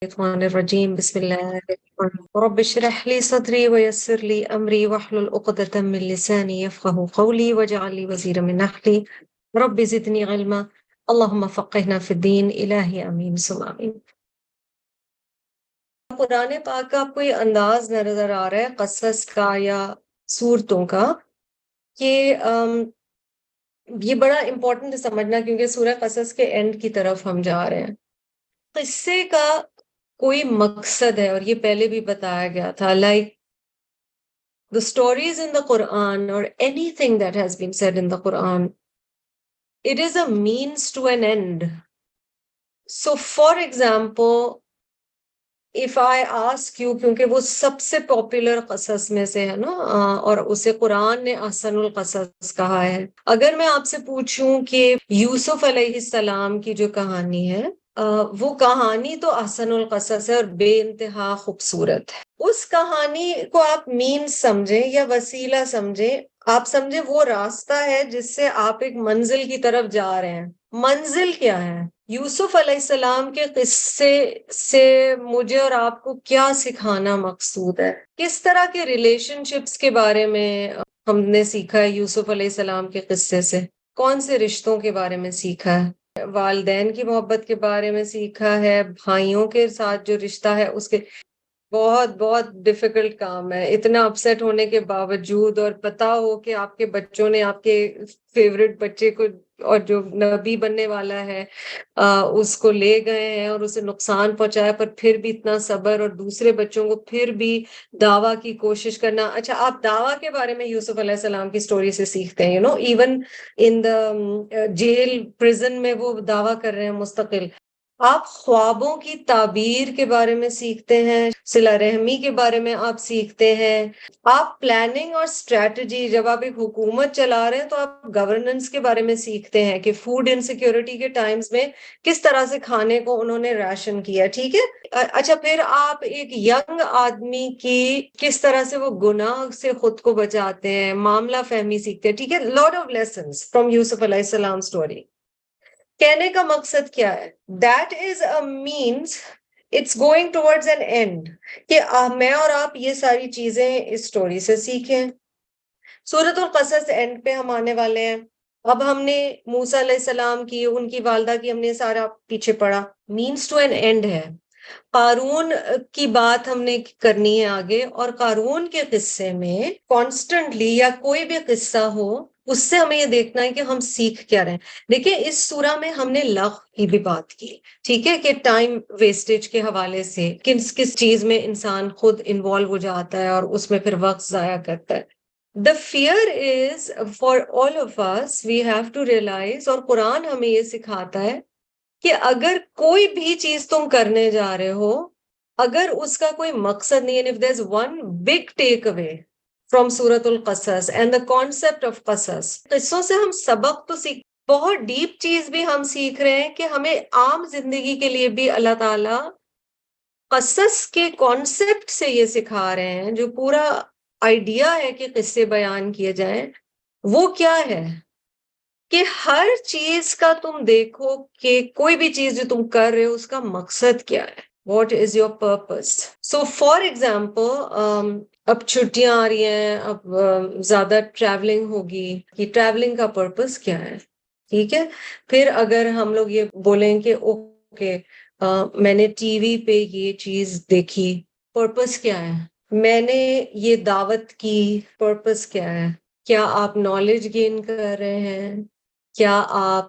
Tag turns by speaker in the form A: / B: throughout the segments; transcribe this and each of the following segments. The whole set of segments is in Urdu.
A: الشيطان الرجيم بسم الله الرحمن الرحيم رب اشرح لي صدري ويسر لي أمري واحلل عقدة من لساني يفقهوا قولي واجعل لي وزيرا من أهلي رب زدني علما اللهم فقهنا في الدين إلهي آمين ثم آمين۔ قرآن پاک کا کوئی انداز نظر آ رہا ہے قصص کا یا سورتوں کا کہ یہ بڑا امپورٹنٹ ہے سمجھنا، کیونکہ سورہ قصص کے اینڈ کی طرف ہم جا رہے ہیں۔ قصے کا کوئی مقصد ہے، اور یہ پہلے بھی بتایا گیا تھا، like the stories in the Quran or anything that has been said in the Quran, it is a means to an end. So for example, if I ask you، کیونکہ وہ سب سے پاپولر قصص میں سے ہے نا، اور اسے قرآن نے احسن القصص کہا ہے، اگر میں آپ سے پوچھوں کہ یوسف علیہ السلام کی جو کہانی ہے، وہ کہانی تو احسن القصص ہے اور بے انتہا خوبصورت ہے۔ اس کہانی کو آپ مینس سمجھیں یا وسیلہ سمجھیں، آپ سمجھیں وہ راستہ ہے جس سے آپ ایک منزل کی طرف جا رہے ہیں۔ منزل کیا ہے؟ یوسف علیہ السلام کے قصے سے مجھے اور آپ کو کیا سکھانا مقصود ہے؟ کس طرح کے ریلیشن شپس کے بارے میں ہم نے سیکھا ہے یوسف علیہ السلام کے قصے سے؟ کون سے رشتوں کے بارے میں سیکھا ہے؟ والدین کی محبت کے بارے میں سیکھا ہے، بھائیوں کے ساتھ جو رشتہ ہے اس کے۔ بہت بہت ڈیفیکلٹ کام ہے، اتنا اپسیٹ ہونے کے باوجود، اور پتا ہو کہ آپ کے بچوں نے آپ کے فیوریٹ بچے کو، اور جو نبی بننے والا ہے، اس کو لے گئے ہیں اور اسے نقصان پہنچایا، پر پھر بھی اتنا صبر، اور دوسرے بچوں کو پھر بھی دعویٰ کی کوشش کرنا۔ اچھا، آپ دعویٰ کے بارے میں یوسف علیہ السلام کی سٹوری سے سیکھتے ہیں، even in the jail prison میں وہ دعویٰ کر رہے ہیں مستقل۔ آپ خوابوں کی تعبیر کے بارے میں سیکھتے ہیں، صلہ رحمی کے بارے میں آپ سیکھتے ہیں، آپ پلاننگ اور اسٹریٹجی، جب آپ ایک حکومت چلا رہے ہیں تو آپ گورننس کے بارے میں سیکھتے ہیں کہ فوڈ انسیکیورٹی کے ٹائمز میں کس طرح سے کھانے کو انہوں نے ریشن کیا، ٹھیک ہے۔ اچھا، پھر آپ ایک ینگ آدمی کی کس طرح سے وہ گناہ سے خود کو بچاتے ہیں، معاملہ فہمی سیکھتے ہیں، ٹھیک ہے۔ لاٹ آف لیسنس فرام یوسف علیہ السلام سٹوری۔ کہنے کا مقصد کیا ہے؟ That is a means, it's going towards an end، کہ میں اور آپ یہ ساری چیزیں اس سٹوری سے سیکھیں۔ سورۃ القصص اینڈ پہ ہم آنے والے ہیں۔ اب ہم نے موسیٰ علیہ السلام کی، ان کی والدہ کی، ہم نے سارا پیچھے پڑا، مینس ٹو این اینڈ ہے۔ قارون کی بات ہم نے کرنی ہے آگے، اور قارون کے قصے میں کانسٹنٹلی، یا کوئی بھی قصہ ہو، اس سے ہمیں یہ دیکھنا ہے کہ ہم سیکھ کیا رہے ہیں۔ دیکھیں، اس سورہ میں ہم نے لغو کی بھی بات کی، ٹھیک ہے، کہ ٹائم ویسٹیج کے حوالے سے کس کس چیز میں انسان خود انوالو ہو جاتا ہے اور اس میں پھر وقت ضائع کرتا ہے۔ The fear is for all of us, we have to realize، اور قرآن ہمیں یہ سکھاتا ہے کہ اگر کوئی بھی چیز تم کرنے جا رہے ہو، اگر اس کا کوئی مقصد نہیں ہے، if there's one big takeaway from سورۃ القصص and the concept of قصص، قصوں سے ہم سبق تو سیکھ، بہت ڈیپ چیز بھی ہم سیکھ رہے ہیں کہ ہمیں عام زندگی کے لیے بھی اللہ تعالیٰ قصص کے کانسیپٹ سے یہ سکھا رہے ہیں۔ جو پورا آئیڈیا ہے کہ قصے بیان کیے جائیں، وہ کیا ہے کہ ہر چیز کا تم دیکھو کہ کوئی بھی چیز جو تم کر رہے ہو اس کا مقصد کیا ہے، what is your purpose. So for example, اب چھٹیاں آ رہی ہیں، اب زیادہ ٹریولنگ ہوگی، کہ ٹریولنگ کا پرپز کیا ہے، ٹھیک ہے۔ پھر اگر ہم لوگ یہ بولیں کہ اوکے، میں نے ٹی وی پہ یہ چیز دیکھی، پرپز کیا ہے؟ میں نے یہ دعوت کی، پرپز کیا ہے؟ کیا آپ نالج گین کر رہے ہیں؟ کیا آپ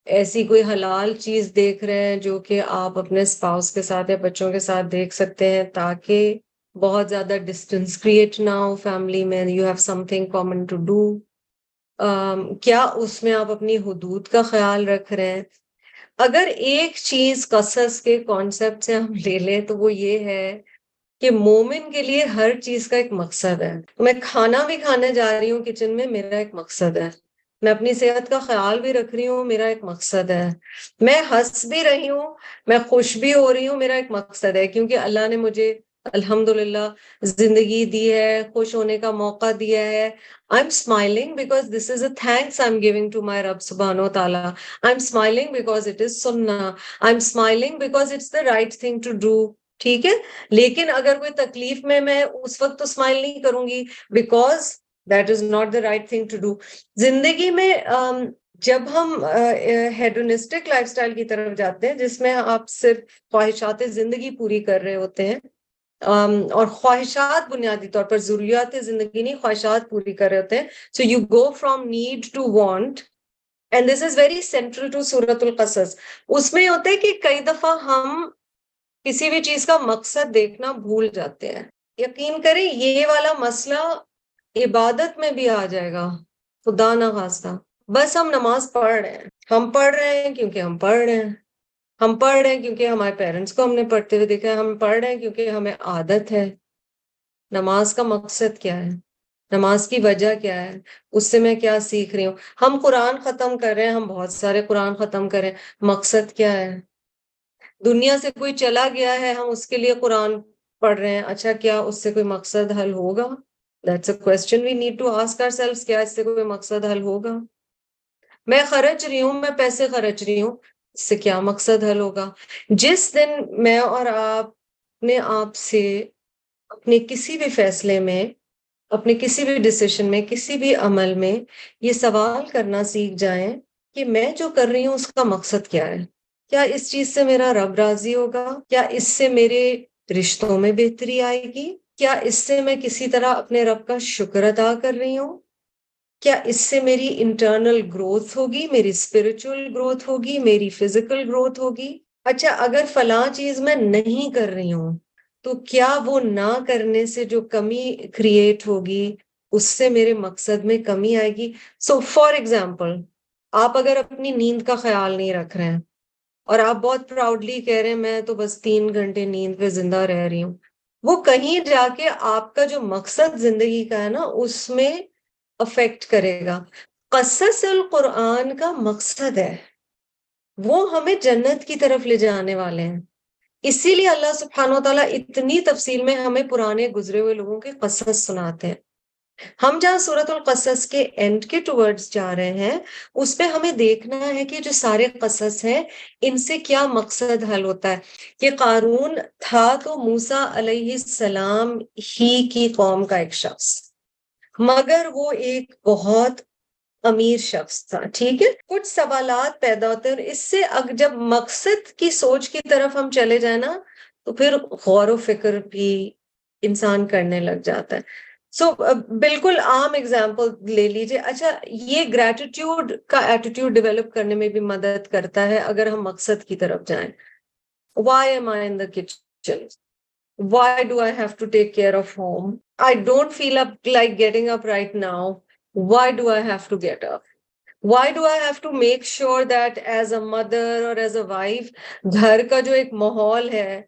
A: ایسی کوئی حلال چیز دیکھ رہے ہیں جو کہ آپ اپنے اسپاؤس کے ساتھ یا بچوں کے ساتھ دیکھ سکتے ہیں، تاکہ بہت زیادہ ڈسٹینس کریٹ نہ ہو فیملی میں، you have something common to do. کیا اس میں آپ اپنی حدود کا خیال رکھ رہے ہیں؟ اگر ایک چیز قصص کے کانسیپٹ سے ہم لے لیں تو وہ یہ ہے کہ مومن کے لیے ہر چیز کا ایک مقصد ہے۔ میں کھانا بھی کھانے جا رہی ہوں کچن میں، میرا ایک مقصد ہے۔ میں اپنی صحت کا خیال بھی رکھ رہی ہوں، میرا ایک مقصد ہے۔ میں ہنس بھی رہی ہوں، میں خوش بھی ہو رہی ہوں، میرا ایک مقصد ہے، کیونکہ اللہ نے مجھے الحمدللہ زندگی دی ہے, خوش ہونے کا موقع دیا ہے. I'm smiling because this is a thanks I'm giving to my Rabb subhanahu wa ta'ala. I'm smiling because it is sunnah. I'm smiling because it's the right thing to do. ٹھیک ہے, لیکن اگر کوئی تکلیف میں اس وقت تو اسمائل نہیں کروں گی, because that is not the right thing to do. زندگی میں جب ہم ہیڈونسٹک لائف سٹائل کی طرف جاتے ہیں, جس میں آپ صرف خواہشات زندگی پوری کر رہے ہوتے ہیں, اور خواہشات بنیادی طور پر ضروریات زندگی نہیں, خواہشات پوری کر رہے ہوتے ہیں. So you go from need to want, and this is very central to سورۃ القصص. اس میں ہوتا ہے کہ کئی دفعہ ہم کسی بھی چیز کا مقصد دیکھنا بھول جاتے ہیں. یقین کریں یہ والا مسئلہ عبادت میں بھی آ جائے گا, خدا نہ خواستہ. بس ہم نماز پڑھ رہے ہیں, ہم پڑھ رہے ہیں کیونکہ ہم پڑھ رہے ہیں, ہم پڑھ رہے ہیں کیونکہ ہمارے پیرنٹس کو ہم نے پڑھتے ہوئے دیکھا ہے, ہم پڑھ رہے ہیں کیونکہ ہمیں عادت ہے. نماز کا مقصد کیا ہے, نماز کی وجہ کیا ہے, اس سے میں کیا سیکھ رہی ہوں. ہم قرآن ختم کر رہے ہیں, ہم بہت سارے قرآن ختم کریں, مقصد کیا ہے. دنیا سے کوئی چلا گیا ہے, ہم اس کے لیے قرآن پڑھ رہے ہیں, اچھا کیا اس سے کوئی مقصد حل ہوگا؟ That's a question we need to ask ourselves. کیا اس سے کوئی مقصد حل ہوگا؟ میں خرچ رہی ہوں, میں پیسے خرچ رہی ہوں, اس سے کیا مقصد حل ہوگا؟ جس دن میں اور آپ نے آپ سے اپنے کسی بھی فیصلے میں, اپنے کسی بھی ڈیسیشن میں, کسی بھی عمل میں یہ سوال کرنا سیکھ جائیں کہ میں جو کر رہی ہوں اس کا مقصد کیا ہے, کیا اس چیز سے میرا رب راضی ہوگا, کیا اس سے میرے رشتوں میں بہتری آئے گی, کیا اس سے میں کسی طرح اپنے رب کا شکر ادا کر رہی ہوں, کیا اس سے میری انٹرنل گروتھ ہوگی, میری اسپرچل گروتھ ہوگی, میری فزیکل گروتھ ہوگی. اچھا اگر فلاں چیز میں نہیں کر رہی ہوں تو کیا وہ نہ کرنے سے جو کمی کریٹ ہوگی اس سے میرے مقصد میں کمی آئے گی. سو فار ایگزامپل, آپ اگر اپنی نیند کا خیال نہیں رکھ رہے ہیں اور آپ بہت پراؤڈلی کہہ رہے ہیں میں تو بس 3 گھنٹے نیند پہ زندہ رہ رہی ہوں, وہ کہیں جا کے آپ کا جو مقصد زندگی کا ہے نا اس میں افیکٹ کرے گا. قصص القرآن کا مقصد ہے, وہ ہمیں جنت کی طرف لے جانے والے ہیں. اسی لیے اللہ سبحانہ و تعالیٰ اتنی تفصیل میں ہمیں پرانے گزرے ہوئے لوگوں کے قصص سناتے ہیں. ہم جہاں سورۃ القصص کے اینڈ کے ٹورڈز جا رہے ہیں اس پہ ہمیں دیکھنا ہے کہ جو سارے قصص ہیں ان سے کیا مقصد حل ہوتا ہے. کہ قارون تھا تو موسیٰ علیہ السلام ہی کی قوم کا ایک شخص, مگر وہ ایک بہت امیر شخص تھا. ٹھیک ہے, کچھ سوالات پیدا ہوتے ہیں, اور اس سے جب مقصد کی سوچ کی طرف ہم چلے جائیں نا تو پھر غور و فکر بھی انسان کرنے لگ جاتا ہے. سو بالکل عام ایگزامپل لے لیجیے. اچھا یہ گریٹیٹیوڈ کا ایٹیٹیوڈ ڈیولپ کرنے میں بھی مدد کرتا ہے اگر ہم مقصد کی طرف جائیں. Why am I in the kitchen? Why do I have to take care of home? I don't feel like getting up right now. Why do I have to get up? Why do I have to make sure that as a mother or as a wife, گھر کا جو ایک ماحول ہے,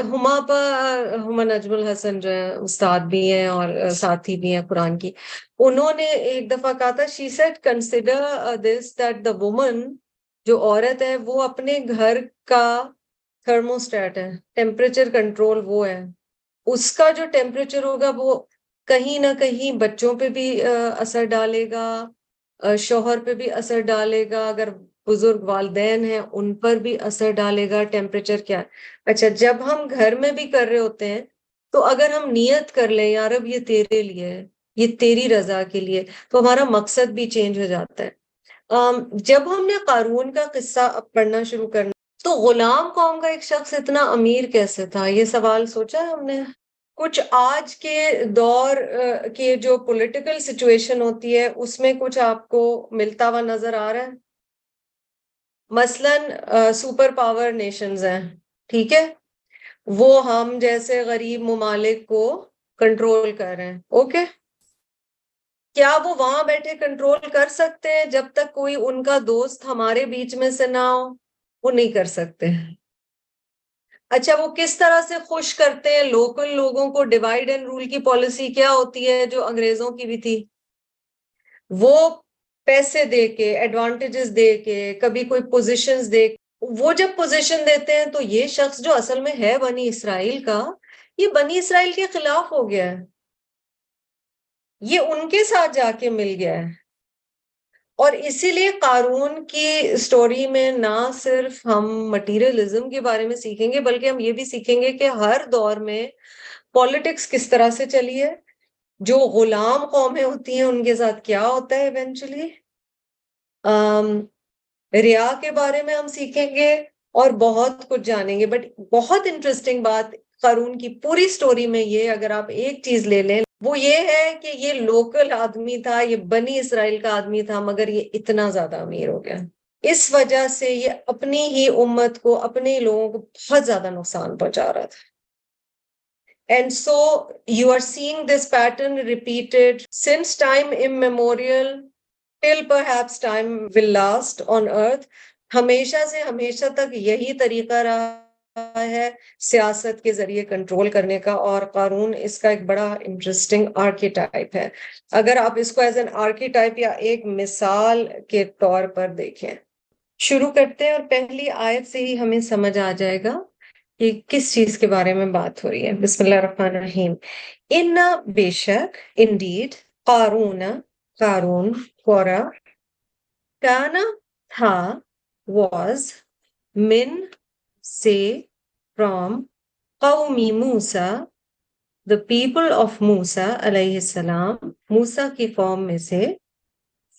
A: ہما نجم الحسن جو ہیں استاد بھی ہیں اور ساتھی بھی ہیں قرآن کی, انہوں نے ایک دفعہ کہا تھا, she said consider this that the woman, جو عورت ہے وہ اپنے گھر کا تھرموسٹیٹ ہے, ٹیمپریچر کنٹرول وہ ہے, اس کا جو ٹیمپریچر ہوگا وہ کہیں نہ کہیں بچوں پہ بھی اثر ڈالے گا, شوہر پہ بھی اثر ڈالے گا, اگر بزرگ والدین ہیں ان پر بھی اثر ڈالے گا. ٹیمپریچر کیا ہے. اچھا جب ہم گھر میں بھی کر رہے ہوتے ہیں تو اگر ہم نیت کر لیں یا رب یہ تیرے لیے ہے, یہ تیری رضا کے لیے, تو ہمارا مقصد بھی چینج ہو جاتا ہے. جب ہم نے قارون کا قصہ پڑھنا شروع کرنا تو غلام قوم کا ایک شخص اتنا امیر کیسے تھا, یہ سوال سوچا ہے ہم نے. کچھ آج کے دور کے جو پولیٹیکل سچویشن ہوتی ہے اس میں کچھ آپ کو ملتا ہوا نظر آ رہا ہے. مثلاً سپر پاور نیشنز ہیں, ٹھیک ہے, وہ ہم جیسے غریب ممالک کو کنٹرول کر رہے ہیں. اوکے, کیا وہ وہاں بیٹھے کنٹرول کر سکتے ہیں جب تک کوئی ان کا دوست ہمارے بیچ میں سے نہ ہو؟ وہ نہیں کر سکتے. اچھا وہ کس طرح سے خوش کرتے ہیں لوکل لوگوں کو؟ ڈیوائڈ اینڈ رول کی پالیسی کیا ہوتی ہے جو انگریزوں کی بھی تھی, وہ پیسے دے کے, ایڈوانٹیجز دے کے, کبھی کوئی پوزیشنز دے کے, وہ جب پوزیشن دیتے ہیں تو یہ شخص جو اصل میں ہے بنی اسرائیل کا, یہ بنی اسرائیل کے خلاف ہو گیا ہے، یہ ان کے ساتھ جا کے مل گیا ہے. اور اسی لیے قارون کی سٹوری میں نہ صرف ہم مٹیریلزم کے بارے میں سیکھیں گے بلکہ ہم یہ بھی سیکھیں گے کہ ہر دور میں پالیٹکس کس طرح سے چلی ہے، جو غلام قومیں ہوتی ہیں ان کے ساتھ کیا ہوتا ہے ایونچولی، ریا کے بارے میں ہم سیکھیں گے اور بہت کچھ جانیں گے. بٹ بہت انٹرسٹنگ بات قارون کی پوری سٹوری میں یہ، اگر آپ ایک چیز لے لیں، وہ یہ ہے کہ یہ لوکل آدمی تھا، یہ بنی اسرائیل کا آدمی تھا، مگر یہ اتنا زیادہ امیر ہو گیا. اس وجہ سے یہ اپنی ہی امت کو، اپنے لوگوں کو بہت زیادہ نقصان پہنچا رہا تھا. And so you are seeing this pattern repeated since time immemorial till perhaps time will last on earth. ہمیشہ سے ہمیشہ تک یہی طریقہ رہا ہے سیاست کے ذریعے کنٹرول کرنے کا، اور قارون اس کا ایک بڑا انٹرسٹنگ آرکیٹائپ ہے اگر آپ اس کو ایز این آرکیٹائپ یا ایک مثال کے طور پر دیکھیں. شروع کرتے ہیں، اور پہلی آیت سے ہی ہمیں سمجھ آ جائے گا کہ کس چیز کے بارے میں بات ہو رہی ہے. بسم اللہ الرحمن الرحیم. ان بے شک، انڈیڈ، قارون، قارون، کورا، کانا تھا، واز، من سے، فرام، قومی موسیٰ، the people of موسیٰ علیہ السلام، موسیٰ کی قوم میں سے،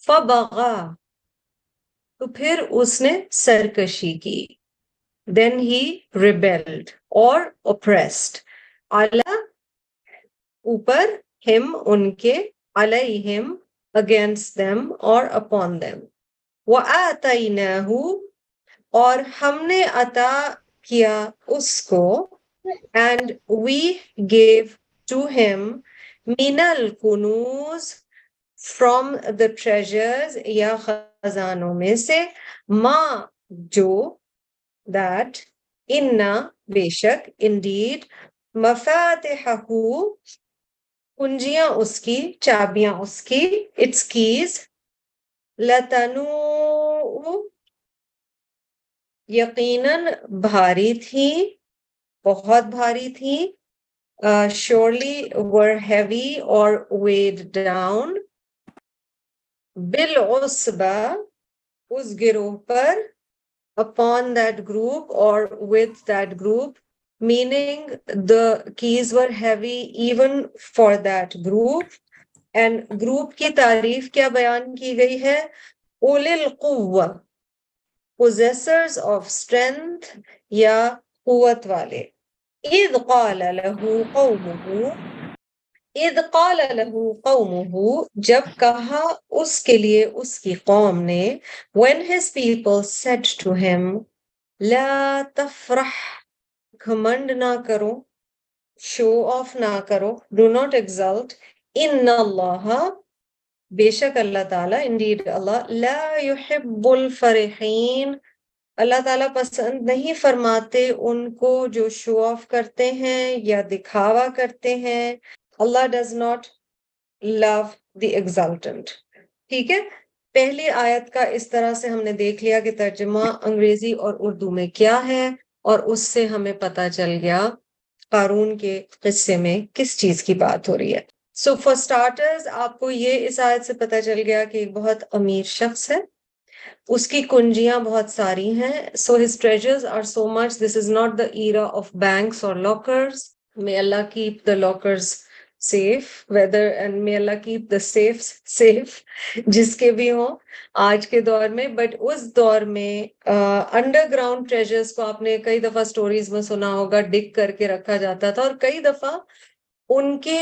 A: فبغا، تو پھر اس نے سرکشی کی، then he rebelled or oppressed، علی، اوپر، him، ان کے، علیہم، against them or upon them، وَآتَيْنَاهُ، اور ہم نے عطا کیا اس کو، and we gave to him، من الکنوز، from the treasures یا خزانوں میں سے، ما، جو، that، انا، بے شک، indeed، مفاتحہ، کنجیاں اس کی، چابیاں اس کی، its keys، لتنوء، یقیناً بھاری تھی، بہت بھاری تھی، surely were heavy or weighed down، بالعصبہ، اس گروہ پر، upon that group or with that group، meaning the keys were heavy even for that group. and group کی تعریف کیا بیان کی گئی ہے؟ اولِ القوہ، possessors of strength یا قوت والے. اذ قال له قومه، اذ قال له قومه، جب کہا اس کے لیے اس کی قوم نے، when his people said to him، لا تفرح، گھمنڈ نہ کرو، شو آف نہ کرو، do not exalt، ان اللہ، بے شک اللہ تعالیٰ، indeed اللہ، لا يحب الفرحین، اللہ تعالیٰ پسند نہیں فرماتے ان کو جو شو آف کرتے ہیں یا دکھاوا کرتے ہیں. اللہ does not love the exultant. ٹھیک ہے، پہلی آیت کا اس طرح سے ہم نے دیکھ لیا کہ ترجمہ انگریزی اور اردو میں کیا ہے، اور اس سے ہمیں پتہ چل گیا قارون کے قصے میں کس چیز کی بات ہو رہی ہے. سو فار سٹارٹرز آپ کو یہ اس آیت سے پتہ چل گیا کہ ایک بہت امیر شخص ہے، اس کی کنجیاں بہت ساری ہیں. سو his treasures are so much. This is not the era of banks or lockers. May Allah keep the lockers safe, whether, and may Allah keep the safes safe جس کے بھی ہوں آج کے دور میں. بٹ اس دور میں انڈر گراؤنڈ ٹریجرز کو آپ نے کئی دفعہ سٹوریز میں سنا ہوگا، ڈگ کر کے رکھا جاتا تھا، اور کئی دفعہ ان کے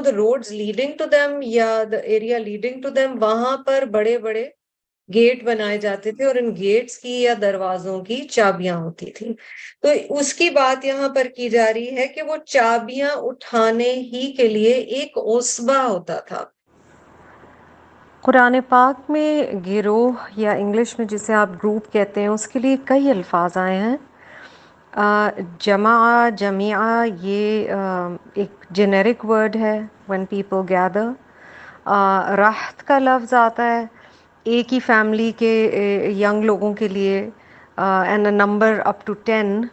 A: the roads leading to them یا the area leading to them، وہاں پر بڑے بڑے گیٹ بنائے جاتے تھے، اور ان گیٹس کی یا دروازوں کی چابیاں ہوتی تھیں. تو اس کی بات یہاں پر کی جا رہی ہے کہ وہ چابیاں اٹھانے ہی کے لیے ایک عصبہ ہوتا تھا. قرآن پاک میں گروہ یا انگلش میں جسے آپ گروپ کہتے ہیں اس کے لیے کئی الفاظ آئے ہیں. جماع، جمیعہ، یہ ایک جنیرک ورڈ ہے when people gather. راحت کا لفظ آتا ہے ایک ہی فیملی کے ینگ لوگوں کے لیے، and a number up to 10.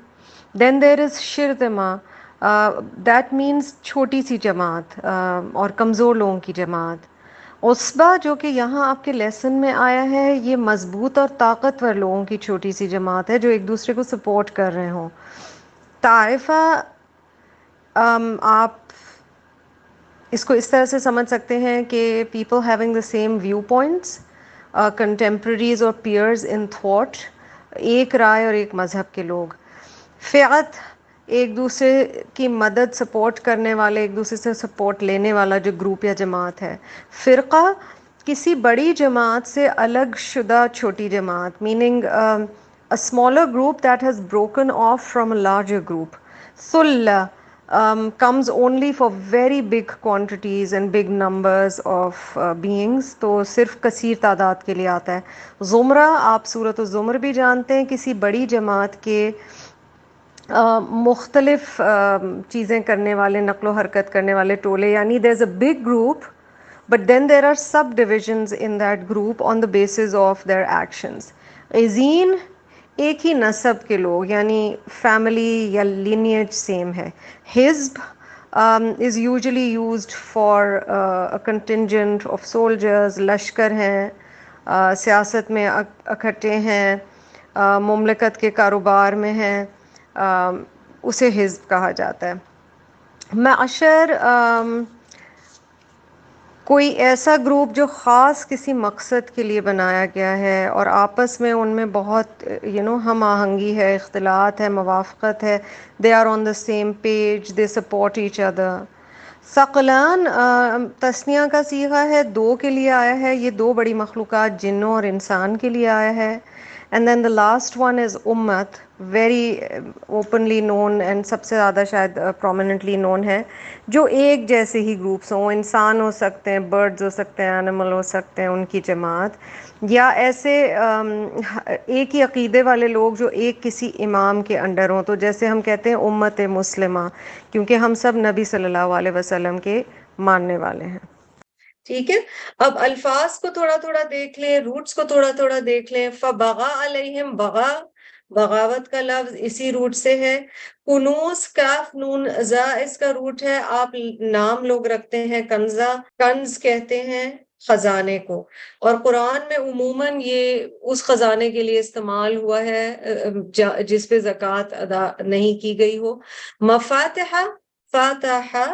A: Then there is شرذمہ،
B: دیٹ مینس چھوٹی سی جماعت اور کمزور لوگوں کی جماعت. عصبہ جو کہ یہاں آپ کے لیسن میں آیا ہے یہ مضبوط اور طاقتور لوگوں کی چھوٹی سی جماعت ہے جو ایک دوسرے کو سپورٹ کر رہے ہوں. طائفہ آپ اس کو اس طرح سے سمجھ سکتے ہیں کہ people having the same view points, contemporaries اور پیئرز ان تھاٹ، ایک رائے اور ایک مذہب کے لوگ. فئت ایک دوسرے کی مدد سپورٹ کرنے والے، ایک دوسرے سے سپورٹ لینے والا جو گروپ یا جماعت ہے. فرقہ کسی بڑی جماعت سے الگ شدہ چھوٹی جماعت، meaning a smaller group that has broken off from a larger group. Sulla comes only for very big quantities and big numbers of beings. تو صرف کثیر تعداد کے لیے آتا ہے. زمرہ آپ سورۃ الزمر بھی جانتے ہیں، کسی بڑی جماعت کے مختلف چیزیں کرنے والے، نقل و حرکت کرنے والے ٹولے، یعنی there's a big group but then there are subdivisions in that group on the basis of their actions. عزین ایک ہی نسب کے لوگ، یعنی فیملی یا لینیج سیم ہے. حزب is usually used for a contingent of soldiers. لشکر ہیں، سیاست میں اکٹھے ہیں، مملکت کے کاروبار میں ہیں، اسے حزب کہا جاتا ہے. معشر کوئی ایسا گروپ جو خاص کسی مقصد کے لیے بنایا گیا ہے اور آپس میں ان میں بہت ہم آہنگی ہے، اختلاط ہے، موافقت ہے. They are on the same page, they support each other. ثقلان تثنیہ کا صیغہ ہے، دو کے لیے آیا ہے. یہ دو بڑی مخلوقات جنوں اور انسان کے لیے آیا ہے. And then the last one is امت، ویری اوپنلی نون اینڈ سب سے زیادہ شاید پرومیننٹلی نون ہے، جو ایک جیسے ہی گروپس ہوں. انسان ہو سکتے ہیں، برڈز ہو سکتے ہیں، اینیمل ہو سکتے ہیں، ان کی جماعت، یا ایسے ایک ہی عقیدے والے لوگ جو ایک کسی امام کے انڈر ہوں. تو جیسے ہم کہتے ہیں امت مسلمہ، کیونکہ ہم سب نبی صلی اللہ علیہ وسلم کے ماننے والے ہیں.
A: ٹھیک ہے. اب الفاظ کو تھوڑا تھوڑا دیکھ لیں، روٹس کو تھوڑا تھوڑا دیکھ لیں. فبغا علیہم، بغا بغاوت کا لفظ اسی روٹ سے ہے. کنوز کاف نون زا اس کا روٹ ہے. آپ نام لوگ رکھتے ہیں کنزا، کنز کہتے ہیں خزانے کو، اور قرآن میں عموماً یہ اس خزانے کے لیے استعمال ہوا ہے جس پہ زکوٰۃ ادا نہیں کی گئی ہو. مفاتحہ، فاتحہ.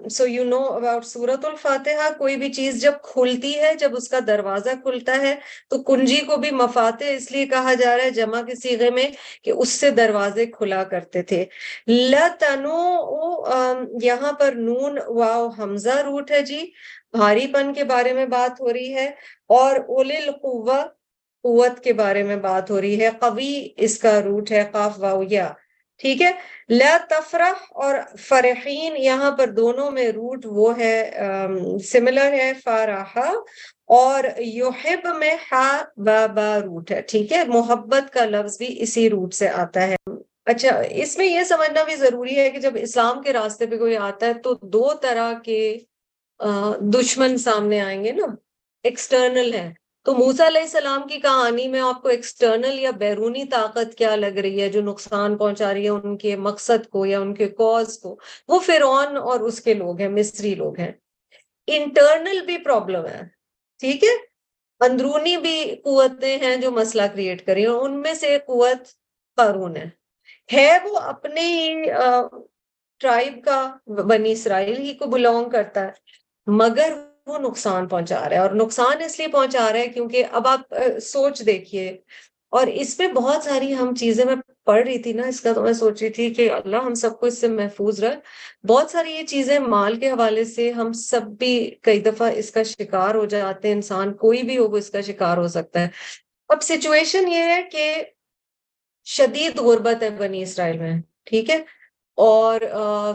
A: So you know about سورۃ الفاتحہ. کوئی بھی چیز جب کھلتی ہے، جب اس کا دروازہ کھلتا ہے تو کنجی کو بھی مفاتح اس لیے کہا جا رہا ہے جمع کے صیغے میں کہ اس سے دروازے کھلا کرتے تھے. لَتَنُوءُ یہاں پر نون واو حمزہ روٹ ہے جی، بھاری پن کے بارے میں بات ہو رہی ہے، اور اولِ القوہ قوت کے بارے میں بات ہو رہی ہے. قوی اس کا روٹ ہے، قاف واو یا. ٹھیک ہے. لا تفرح اور فرحین یہاں پر دونوں میں روٹ وہ ہے سملر ہے، فارحہ، اور یحب میں ہا با با روٹ ہے. ٹھیک ہے. محبت کا لفظ بھی اسی روٹ سے آتا ہے. اچھا، اس میں یہ سمجھنا بھی ضروری ہے کہ جب اسلام کے راستے پہ کوئی آتا ہے تو دو طرح کے دشمن سامنے آئیں گے نا. ایکسٹرنل ہے، تو موسیٰ علیہ السلام کی کہانی میں آپ کو ایکسٹرنل یا بیرونی طاقت کیا لگ رہی ہے جو نقصان پہنچا رہی ہے ان کے مقصد کو یا ان کے کاز کو؟ وہ فرعون اور اس کے لوگ ہیں، مصری لوگ ہیں. انٹرنل بھی پرابلم ہے. ٹھیک ہے. اندرونی بھی قوتیں ہیں جو مسئلہ کریٹ کری ہیں. ان میں سے ایک قوت قارون ہے وہ اپنے ہی ٹرائب کا، بنی اسرائیل ہی کو بلونگ کرتا ہے، مگر وہ نقصان پہنچا رہا ہے. اور نقصان اس لیے پہنچا رہا ہے کیونکہ اب آپ سوچ دیکھیے، اور اس میں بہت ساری ہم چیزیں میں پڑھ رہی تھی نا اس کا، تو میں سوچ رہی تھی کہ اللہ ہم سب کو اس سے محفوظ رکھ. بہت ساری یہ چیزیں مال کے حوالے سے ہم سب بھی کئی دفعہ اس کا شکار ہو جاتے ہیں. انسان کوئی بھی ہو وہ اس کا شکار ہو سکتا ہے. اب سچویشن یہ ہے کہ شدید غربت ہے بنی اسرائیل میں. ٹھیک ہے. اور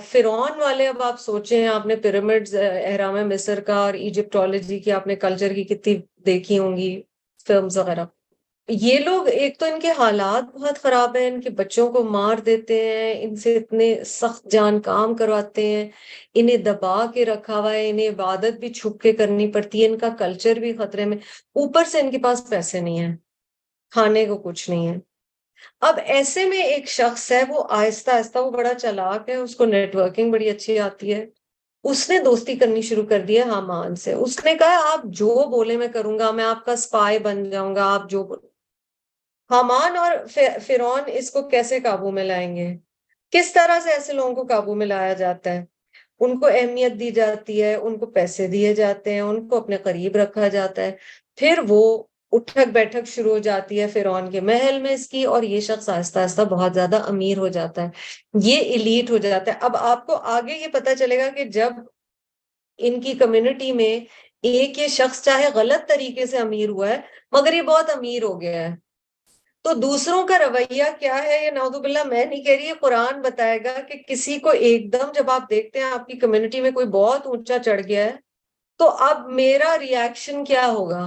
A: فرعون والے، اب آپ سوچیں، آپ نے پیرامڈز، اہرام مصر کا اور ایجپٹولوجی کی آپ نے کلچر کی کتنی دیکھی ہوں گی فلمز وغیرہ. یہ لوگ ایک تو ان کے حالات بہت خراب ہیں، ان کے بچوں کو مار دیتے ہیں، ان سے اتنے سخت جان کام کرواتے ہیں، انہیں دبا کے رکھا ہوا ہے، انہیں عبادت بھی چھپ کے کرنی پڑتی ہے، ان کا کلچر بھی خطرے میں، اوپر سے ان کے پاس پیسے نہیں ہیں، کھانے کو کچھ نہیں ہے. اب ایسے میں ایک شخص ہے، وہ آہستہ آہستہ، وہ بڑا چالاک ہے، اس کو نیٹ ورکنگ بڑی اچھی آتی ہے، اس نے دوستی کرنی شروع کر دی ہے حامان سے. اس نے کہا آپ جو بولے میں کروں گا، میں آپ کا سپائی بن جاؤں گا، آپ جو بولے. حامان اور فرعون اس کو کیسے قابو میں لائیں گے؟ کس طرح سے ایسے لوگوں کو قابو میں لایا جاتا ہے؟ ان کو اہمیت دی جاتی ہے، ان کو پیسے دیے جاتے ہیں، ان کو اپنے قریب رکھا جاتا ہے، پھر وہ اٹھک بیٹھک شروع ہو جاتی ہے فرعون کے محل میں اس کی، اور یہ شخص آہستہ آہستہ بہت زیادہ امیر ہو جاتا ہے، یہ ایلیٹ ہو جاتا ہے. اب آپ کو آگے یہ پتا چلے گا کہ جب ان کی کمیونٹی میں ایک یہ شخص چاہے غلط طریقے سے امیر ہوا ہے، مگر یہ بہت امیر ہو گیا ہے، تو دوسروں کا رویہ کیا ہے، یہ نعوذ باللہ میں نہیں کہہ رہی، یہ قرآن بتائے گا کہ کسی کو ایک دم جب آپ دیکھتے ہیں آپ کی کمیونٹی میں کوئی بہت اونچا چڑھ گیا ہے، تو اب میرا ریاکشن کیا ہوگا؟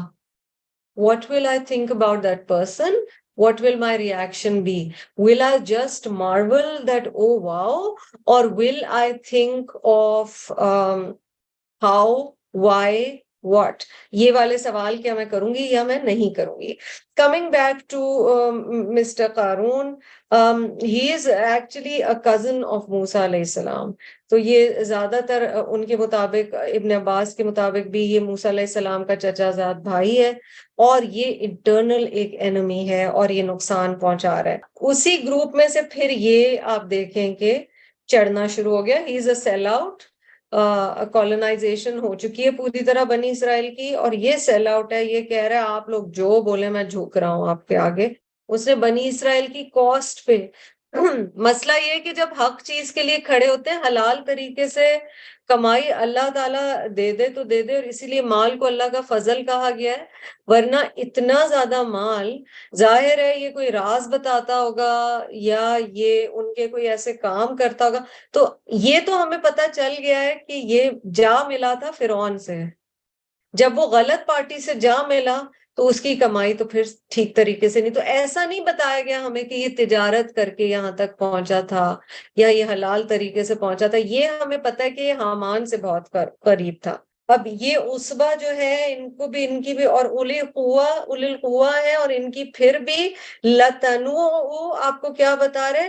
A: What will I think about that person? What will my reaction be? Will I just marvel that, oh wow? Or will I think of how, why, what? یہ والے سوال کیا میں کروں گی یا میں نہیں کروں گی. Coming back to Mr. Qarun, he is actually a cousin of Musa علیہ السلام. تو یہ زیادہ تر ان کے مطابق، ابن عباس کے مطابق بھی یہ موسیٰ علیہ السلام کا چچا زاد بھائی ہے، اور یہ انٹرنل ایک اینمی ہے اور یہ نقصان پہنچا رہا ہے. اسی گروپ میں سے پھر یہ آپ دیکھیں کہ چڑھنا شروع ہو گیا. ہی از اے سیل آؤٹ. کالونائزیشن ہو چکی ہے پوری طرح بنی اسرائیل کی، اور یہ سیل آؤٹ ہے، یہ کہہ رہا ہے آپ لوگ جو بولے میں جھک رہا ہوں آپ کے آگے. اس نے بنی اسرائیل کی کاسٹ پہ مسئلہ یہ ہے کہ جب حق چیز کے لیے کھڑے ہوتے ہیں، حلال طریقے سے کمائی اللہ تعالیٰ دے دے تو دے دے، اور اسی لیے مال کو اللہ کا فضل کہا گیا ہے. ورنہ اتنا زیادہ مال، ظاہر ہے یہ کوئی راز بتاتا ہوگا یا یہ ان کے کوئی ایسے کام کرتا ہوگا. تو یہ تو ہمیں پتہ چل گیا ہے کہ یہ جا ملا تھا فرعون سے. جب وہ غلط پارٹی سے جا ملا تو اس کی کمائی تو پھر ٹھیک طریقے سے نہیں. تو ایسا نہیں بتایا گیا ہمیں کہ یہ تجارت کر کے یہاں تک پہنچا تھا یا یہ حلال طریقے سے پہنچا تھا. یہ ہمیں پتہ ہے کہ یہ حامان سے بہت قریب تھا. اب یہ عصبہ جو ہے، ان کو بھی، ان کی بھی، اور اولی القوا ہے، اور ان کی پھر بھی لتنو. آپ کو کیا بتا رہے،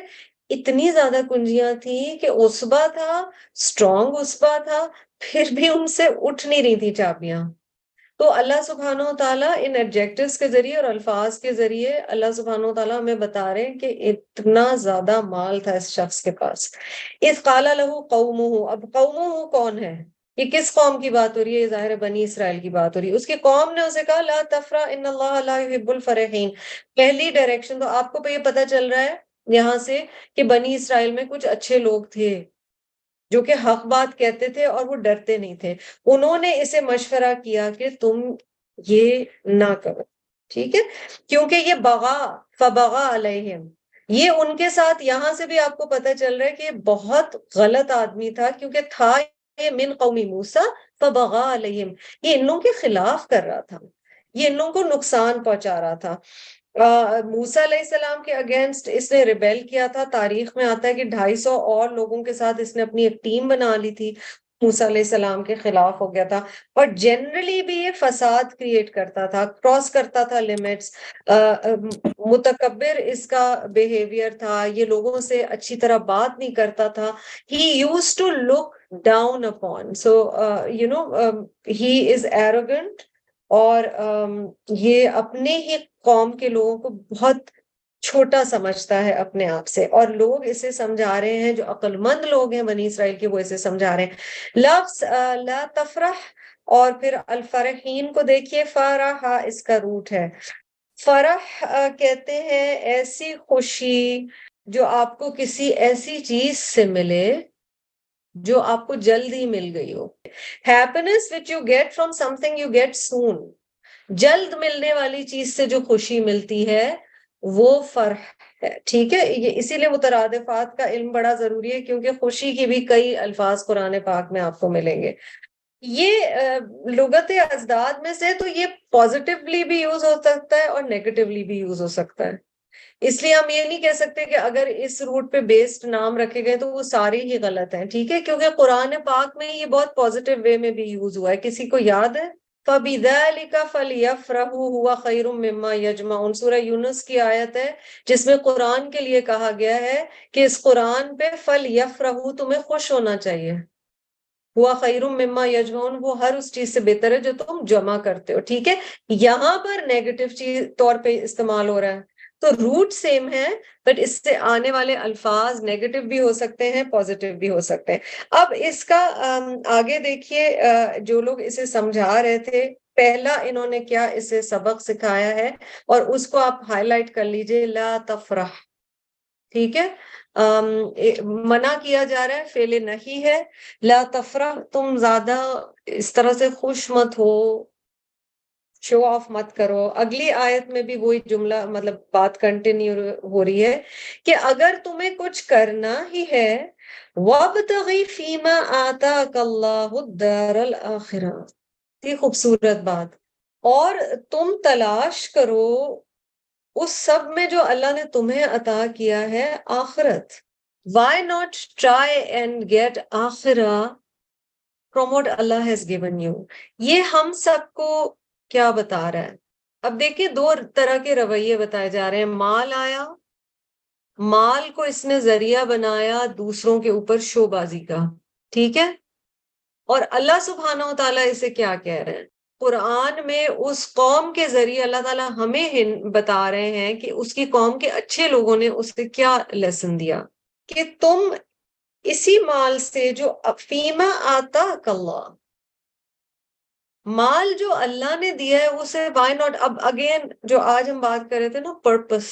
A: اتنی زیادہ کنجیاں تھیں کہ عصبہ تھا، اسٹرانگ عصبہ تھا، پھر بھی ان سے اٹھ نہیں رہی تھی چابیاں. تو اللہ سبحانہ و تعالیٰ ان ایڈجیکٹوز کے ذریعے اور الفاظ کے ذریعے اللہ سبحانہ و تعالیٰ ہمیں بتا رہے ہیں کہ اتنا زیادہ مال تھا اس شخص کے پاس. اذ قال له قومه. اب قومه کون ہے؟ یہ کس قوم کی بات ہو رہی ہے؟ یہ ظاہر بنی اسرائیل کی بات ہو رہی ہے. اس کی قوم نے اسے کہا لا تفرح ان اللہ لا يحب الفرحین. پہلی ڈائریکشن تو آپ کو یہ پتہ چل رہا ہے یہاں سے کہ بنی اسرائیل میں کچھ اچھے لوگ تھے جو کہ حق بات کہتے تھے اور وہ ڈرتے نہیں تھے. انہوں نے اسے مشورہ کیا کہ تم یہ نہ کرو، ٹھیک ہے، کیونکہ یہ بغا فبغا علیہم. یہ ان کے ساتھ یہاں سے بھی آپ کو پتہ چل رہا ہے کہ یہ بہت غلط آدمی تھا، کیونکہ تھا یہ من قومی موسیٰ فبغا علیہم. یہ ان لوگوں کے خلاف کر رہا تھا، یہ ان لوگوں کو نقصان پہنچا رہا تھا. موسیٰ علیہ السلام کے اگینسٹ اس نے ریبیل کیا تھا. تاریخ میں آتا ہے کہ 250 اور لوگوں کے ساتھ اس نے اپنی ایک ٹیم بنا لی تھی، موسیٰ علیہ السلام کے خلاف ہو گیا تھا. اور جنرلی بھی یہ فساد کریٹ کرتا تھا، کراس کرتا تھا لیمٹس. متکبر اس کا بیہیویئر تھا، یہ لوگوں سے اچھی طرح بات نہیں کرتا تھا. he used to look down upon, so he is arrogant. اور یہ اپنے ہی قوم کے لوگوں کو بہت چھوٹا سمجھتا ہے اپنے آپ سے، اور لوگ اسے سمجھا رہے ہیں، جو عقل مند لوگ ہیں بنی اسرائیل کے، وہ اسے سمجھا رہے ہیں. لفظ لا تفرح اور پھر الفرحین کو دیکھیے، فرح اس کا روٹ ہے. فرح کہتے ہیں ایسی خوشی جو آپ کو کسی ایسی چیز سے ملے جو آپ کو جلد ہی مل گئی ہو. Happiness which you get from something you get soon. جلد ملنے والی چیز سے جو خوشی ملتی ہے وہ فرح ہے، ٹھیک ہے. یہ اسی لیے مترادفات کا علم بڑا ضروری ہے، کیونکہ خوشی کی بھی کئی الفاظ قرآن پاک میں آپ کو ملیں گے. یہ لغت ازداد میں سے تو یہ پازیٹیولی بھی یوز ہو سکتا ہے اور نیگیٹیولی بھی یوز ہو سکتا ہے. اس لیے ہم یہ نہیں کہہ سکتے کہ اگر اس روٹ پہ بیسڈ نام رکھے گئے تو وہ سارے ہی غلط ہیں، ٹھیک ہے، کیونکہ قرآن پاک میں یہ بہت پازیٹیو وے میں بھی یوز ہوا ہے. کسی کو یاد ہے؟ فَبِذَلِكَ فَلْيَفْرَحُوا هُوَ خَيْرٌ مِّمَّا يَجْمَعُونَ، سورہ یونس کی آیت ہے جس میں قرآن کے لیے کہا گیا ہے کہ اس قرآن پہ فَلْيَفْرَحُوا، تمہیں خوش ہونا چاہیے، ہوا خیر مما یجمعون، وہ ہر اس چیز سے بہتر ہے جو تم جمع کرتے ہو. ٹھیک ہے، یہاں پر نیگیٹو چیز طور پہ استعمال ہو رہا ہے، تو روٹ سیم ہے بٹ اس سے آنے والے الفاظ نیگیٹو بھی ہو سکتے ہیں، پازیٹیو بھی ہو سکتے ہیں. اب اس کا آگے دیکھیے، جو لوگ اسے سمجھا رہے تھے، پہلا انہوں نے کیا اسے سبق سکھایا ہے، اور اس کو آپ ہائی لائٹ کر لیجئے، لا تفرح. ٹھیک ہے، منع کیا جا رہا ہے، فعل نہیں ہے، لا تفرح، تم زیادہ اس طرح سے خوش مت ہو، شو آف مت کرو. اگلی آیت میں بھی وہی جملہ، مطلب بات کنٹینیو ہو رہی ہے کہ اگر تمہیں کچھ کرنا ہی ہے، وَابْتَغِ فِيمَا آتَاكَ اللَّهُ الدَّارَ الْآخِرَةَ، یہ خوبصورت بات، اور تم تلاش کرو اس سب میں جو اللہ نے تمہیں عطا کیا ہے آخرت. Why not try and get آخرہ from what Allah has given you؟ یہ ہم سب کو کیا بتا رہا ہے؟ اب دیکھیں دو طرح کے رویے بتائے جا رہے ہیں. مال آیا، مال کو اس نے ذریعہ بنایا دوسروں کے اوپر شو بازی کا. ٹھیک ہے، اور اللہ سبحانہ و تعالیٰ اسے کیا کہہ رہے ہیں؟ قرآن میں اس قوم کے ذریعے اللہ تعالیٰ ہمیں بتا رہے ہیں کہ اس کی قوم کے اچھے لوگوں نے اسے کیا لیسن دیا، کہ تم اسی مال سے جو فیما آتا اللہ، مال جو اللہ نے دیا ہے اسے وائی ناٹ. اب اگین جو آج ہم بات کر رہے تھے نا، purpose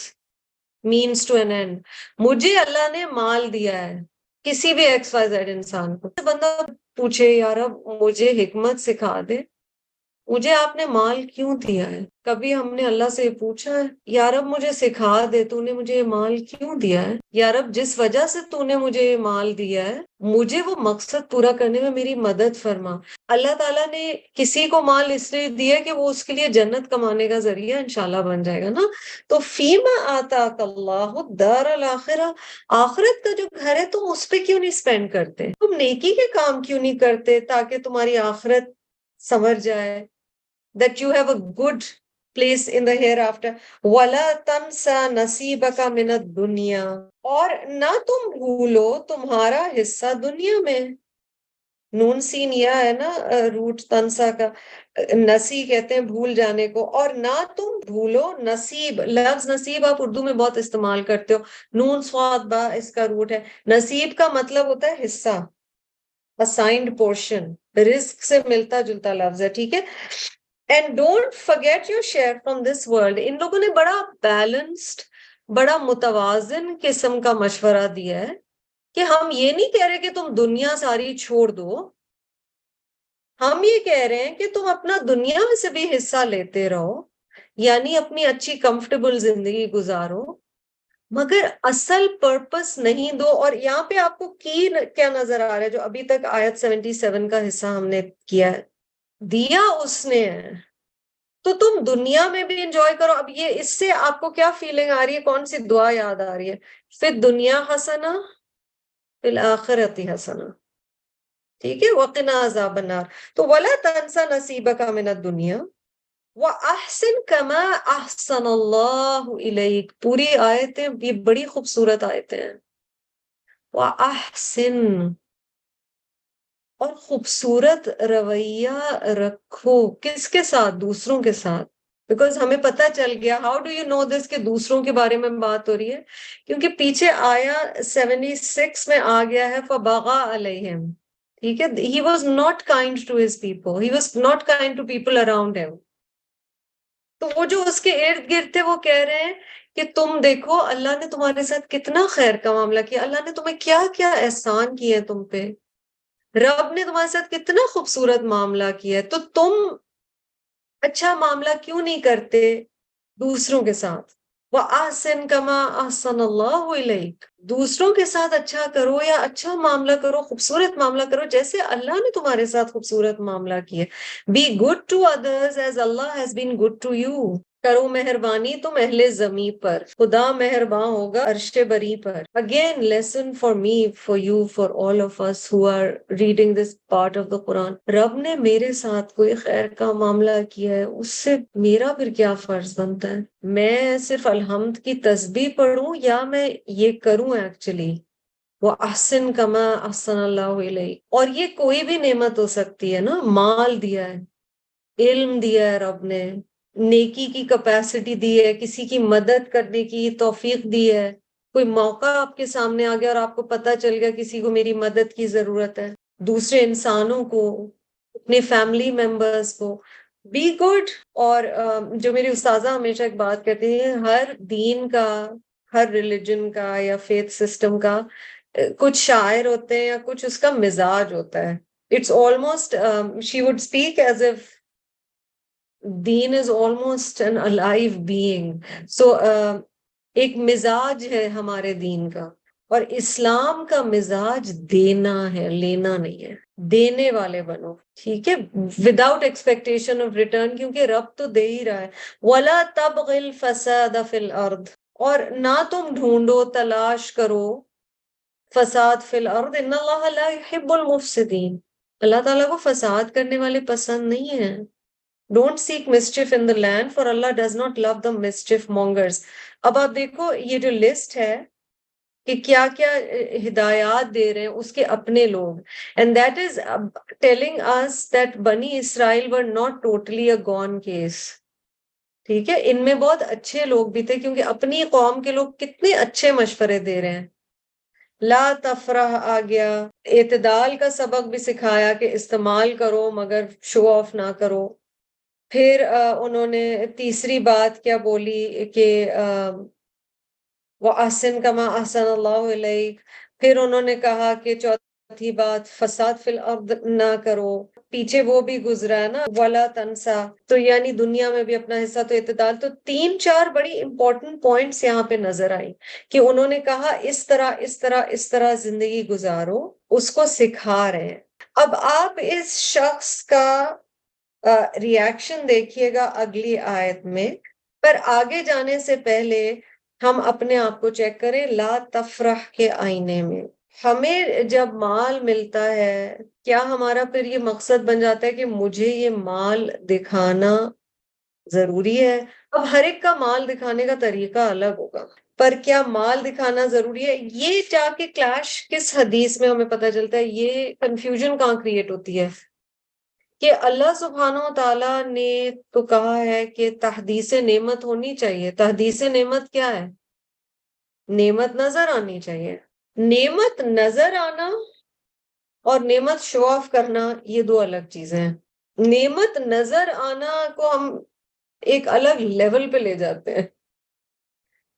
A: means to an end. مجھے اللہ نے مال دیا ہے، کسی بھی ایکس وائی زیڈ انسان کو، بندہ پوچھے یار اب مجھے حکمت سکھا دے، مجھے آپ نے مال کیوں دیا ہے؟ کبھی ہم نے اللہ سے پوچھا ہے یا رب مجھے سکھا دے، تو نے مجھے یہ مال کیوں دیا ہے؟ یا رب جس وجہ سے تو نے مجھے یہ مال دیا ہے، مجھے وہ مقصد پورا کرنے میں میری مدد فرما. اللہ تعالیٰ نے کسی کو مال اس لیے دیا کہ وہ اس کے لیے جنت کمانے کا ذریعہ انشاءاللہ بن جائے گا نا. تو فیما آتاک اللہ الدار الاخرہ، آخرت کا جو گھر ہے تم اس پہ کیوں نہیں سپینڈ کرتے؟ تم نیکی کے کام کیوں نہیں کرتے تاکہ تمہاری آخرت سنور جائے، that you have a good place in the hereafter. وَلَا تَنْسَى نَصِيبَكَ مِنَ الدُّنْيَا، اور نہ تم بھولو تمہارا حصہ دنیا میں. نون سین یا ہے نا روٹ تنسا کا، نسی کہتے ہیں بھول جانے کو. اور نہ تم بھولو نصیب، لفظ نصیب آپ اردو میں بہت استعمال کرتے ہو، نون صاد با اس کا روٹ ہے. نصیب کا مطلب ہوتا ہے حصہ، assigned portion، رزق سے ملتا جلتا لفظ ہے. ٹھیک ہے، and don't forget your share from this world. ان لوگوں نے بڑا بیلنسڈ، بڑا متوازن قسم کا مشورہ دیا ہے کہ ہم یہ نہیں کہہ رہے کہ تم دنیا ساری چھوڑ دو، ہم یہ کہہ رہے ہیں کہ تم اپنا دنیا میں سے بھی حصہ لیتے رہو، یعنی اپنی اچھی کمفرٹیبل زندگی گزارو، مگر اصل پرپس نہیں دو. اور یہاں پہ آپ کو کی کیا نظر آ رہا ہے جو ابھی تک آیت 77 کا حصہ ہم نے کیا ہے؟ دیا اس نے ہے تو تم دنیا میں بھی انجوائے کرو. اب یہ اس سے آپ کو کیا فیلنگ آ رہی ہے، کون سی دعا یاد آ رہی ہے؟ فی دنیا حسنہ فی الآخرۃ حسنہ. ٹھیک ہے، وقنا عذاب النار. تو ولا تنسا نصیبک من الدنیا وَأَحْسِن كَمَا أَحْسَنَ اللَّهُ إِلَيْكَ. پوری آیتیں یہ بڑی خوبصورت آیتیں ہیں. وَأَحْسِن، اور خوبصورت رویہ رکھو، کس کے ساتھ؟ دوسروں کے ساتھ. بیکاز ہمیں پتہ چل گیا، ہاؤ ڈو یو نو دس کہ دوسروں کے بارے میں بات ہو رہی ہے؟ کیونکہ پیچھے آیا 76 میں آ گیا ہے فَبَغَى عَلَيْهِمْ. ٹھیک ہے، he was not kind to his people, he was not kind to people around him. تو وہ جو اس کے ارد گرد تھے وہ کہہ رہے ہیں کہ تم دیکھو اللہ نے تمہارے ساتھ کتنا خیر کا معاملہ کیا، اللہ نے تمہیں کیا کیا احسان کیے تم پہ، رب نے تمہارے ساتھ کتنا خوبصورت معاملہ کیا ہے، تو تم اچھا معاملہ کیوں نہیں کرتے دوسروں کے ساتھ؟ وَأَحْسِن كَمَا أَحْسَنَ اللَّهُ إِلَيْكَ، دوسروں کے ساتھ اچھا کرو یا اچھا معاملہ کرو، خوبصورت معاملہ کرو جیسے اللہ نے تمہارے ساتھ خوبصورت معاملہ کیا. Be good to others as Allah has been good to you. کرو مہربانی تم اہل زمیں پر، خدا مہرباں ہوگا عرش بری پر. Again, lesson for me, for you, for all of us who are reading this part of the Quran. رب نے میرے ساتھ کوئی خیر کا معاملہ کیا ہے، اس سے میرا پھر کیا فرض بنتا ہے؟ میں صرف الحمد کی تسبیح پڑھوں یا میں یہ کروں ایکچولی؟ وہ احسن کما احسن اللہ علیہ. اور یہ کوئی بھی نعمت ہو سکتی ہے نا، مال دیا ہے، علم دیا ہے رب نے، نیکی کی کیپیسٹی دی ہے، کسی کی مدد کرنے کی توفیق دی ہے، کوئی موقع آپ کے سامنے آ گیا اور آپ کو پتا چل گیا کسی کو میری مدد کی ضرورت ہے، دوسرے انسانوں کو، اپنے فیملی ممبرز کو، بی گڈ. اور جو میری استاذہ ہمیشہ ایک بات کہتی ہیں، ہر دین کا، ہر ریلیجن کا یا فیتھ سسٹم کا کچھ شاعر ہوتے ہیں یا کچھ اس کا مزاج ہوتا ہے. It's almost she would speak as if then is almost an alive being. سو ایک مزاج ہے ہمارے دین کا، اور اسلام کا مزاج دینا ہے، لینا نہیں ہے. دینے والے بنو، ٹھیک ہے، وداؤٹ ایکسپیکٹیشن آف ریٹرن، کیونکہ رب تو دے ہی رہا ہے. وَلَا تَبْغِ الْفَسَادَ فِي الْأَرْضِ، اور نہ تم ڈھونڈو، تلاش کرو فساد فی الارض، ان اللہ لا يحب المفسدین. اللہ تعالیٰ کو فساد کرنے والے پسند نہیں ہیں. Don't seek mischief in the land, for Allah does not love the mischief mongers. اب آپ دیکھو یہ جو لسٹ ہے کہ کیا کیا ہدایات دے رہے ہیں اس کے اپنے لوگ. And that is telling us that بنی اسرائیل were not totally a gone case. ٹھیک ہے، ان میں بہت اچھے لوگ بھی تھے، کیونکہ اپنی قوم کے لوگ کتنے اچھے مشورے دے رہے ہیں. لا تفرح آ گیا، اعتدال کا سبق بھی سکھایا کہ استعمال کرو مگر شو آف نہ کرو. پھر انہوں نے تیسری بات کیا بولی کہ وَأَحْسِن كَمَا أَحْسَنَ اللَّهُ إِلَيْكَ. پھر انہوں نے کہا کہ چوتھی بات فساد فی الارض نہ کرو. پیچھے وہ بھی گزرا ہے نا، وَلَا تَنْسَا، تو یعنی دنیا میں بھی اپنا حصہ، تو اعتدال. تو 3-4 بڑی امپورٹنٹ پوائنٹس یہاں پہ نظر آئی کہ انہوں نے کہا اس طرح اس طرح اس طرح زندگی گزارو، اس کو سکھا رہے ہیں. اب آپ اس شخص کا ریاکشن دیکھیے گا اگلی آیت میں. پر آگے جانے سے پہلے ہم اپنے آپ کو چیک کریں لا تفرح کے آئینے میں. ہمیں جب مال ملتا ہے، کیا ہمارا پھر یہ مقصد بن جاتا ہے کہ مجھے یہ مال دکھانا ضروری ہے؟ اب ہر ایک کا مال دکھانے کا طریقہ الگ ہوگا، پر کیا مال دکھانا ضروری ہے؟ یہ جا کے کلیش کس حدیث میں ہمیں پتہ چلتا ہے؟ یہ کنفیوژن کہاں کریٹ ہوتی ہے کہ اللہ سبحانہ و تعالیٰ نے تو کہا ہے کہ تحدیث نعمت ہونی چاہیے. تحدیث نعمت کیا ہے؟ نعمت نظر آنی چاہیے. نعمت نظر آنا اور نعمت شو آف کرنا یہ دو الگ چیزیں ہیں. نعمت نظر آنا کو ہم ایک الگ لیول پہ لے جاتے ہیں.